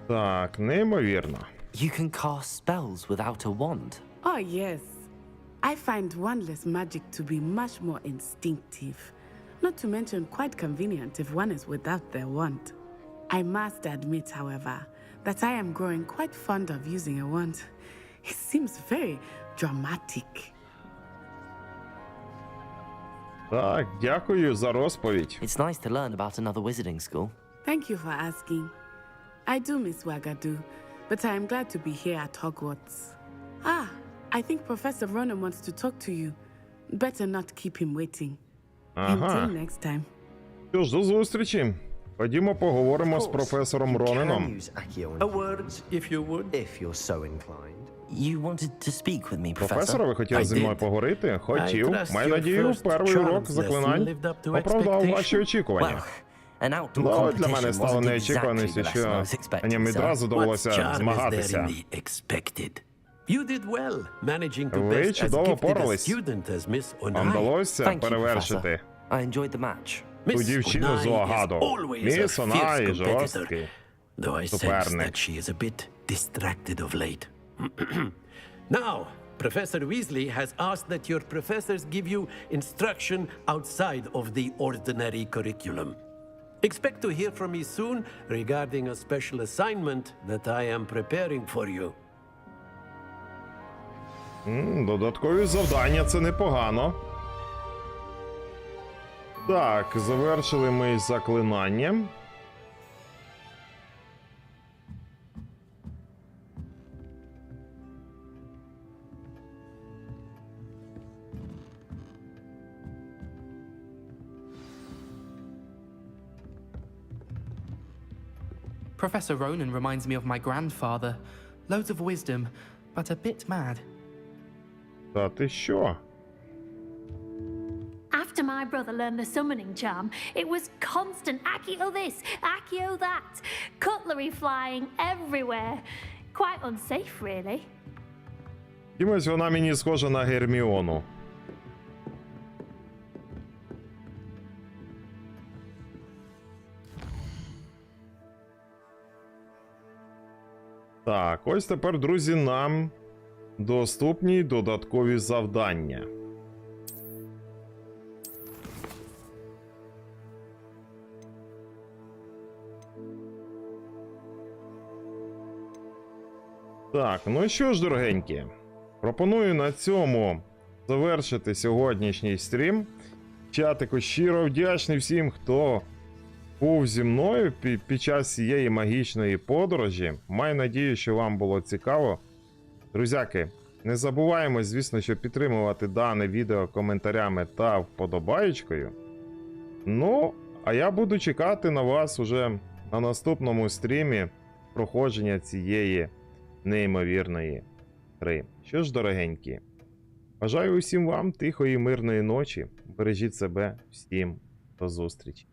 Так, неймовірно. You can cast spells without a wand. Oh, yes. I find wandless magic to be much more instinctive. Not to mention quite convenient if one is without their wand. I must admit, however, that I am growing quite fond of using a wand. It seems very dramatic. Так, дякую за розповідь. It's nice to learn about another wizarding school. Thank you for asking. I do miss Wagadu, but I am glad to be here at Hogwarts. Ah, I think Professor Ronan wants to talk to you. Better not keep him waiting. Until next time. Що ж, до зустрічі. Ходімо поговоримо з професором Роненом. A word, if you would. If you're so inclined. You wanted to speak with me, Професоре, ви хотіли зі мною поговорити? Хотів. trust Маю your надію, first перший урок charms заклинань lesson lived up to оправдав expectation. ваші очікування. An outdoor Ну, для competition мене стало wasn't неочікуваністю, exactly the lesson I що was expecting, мені sir. відразу What довелося charm is there in змагатися. the expected? You did well, managing to Ви best as чудово gifted a впорались. student as Miss Вам Onai. вдалося Thank you, перевершити Professor. I enjoyed the match. ту дівчину з Огаду. Міс Онай жорсткий Though I sense суперник. that she is a bit distracted of late. Now, Professor Weasley has asked that your professors give you instruction outside of the ordinary curriculum. Expect to hear from me soon regarding a special assignment that I am preparing for you. Додаткові завдання — це непогано. Так, завершили ми із заклинанням. Professor Ronan reminds me of my grandfather. Loads of wisdom, but a bit mad. Та ти що? After my brother learned the summoning charm, it was constant Accio this, Accio that, cutlery flying everywhere. Quite unsafe, really. Чимось вона мені схожа на Герміону. Так, ось тепер, друзі, нам доступні додаткові завдання. Так, ну що ж, дорогенькі, пропоную на цьому завершити сьогоднішній стрім. Чатику, щиро вдячний всім, хто був зі мною під час цієї магічної подорожі. Маю надію, що вам було цікаво. Друзяки, не забуваємо, звісно, що підтримувати дане відео коментарями та вподобаєчкою. Ну, а я буду чекати на вас уже на наступному стрімі проходження цієї неймовірної гри. Що ж, дорогенькі, бажаю усім вам тихої мирної ночі. Бережіть себе, всім до зустрічі.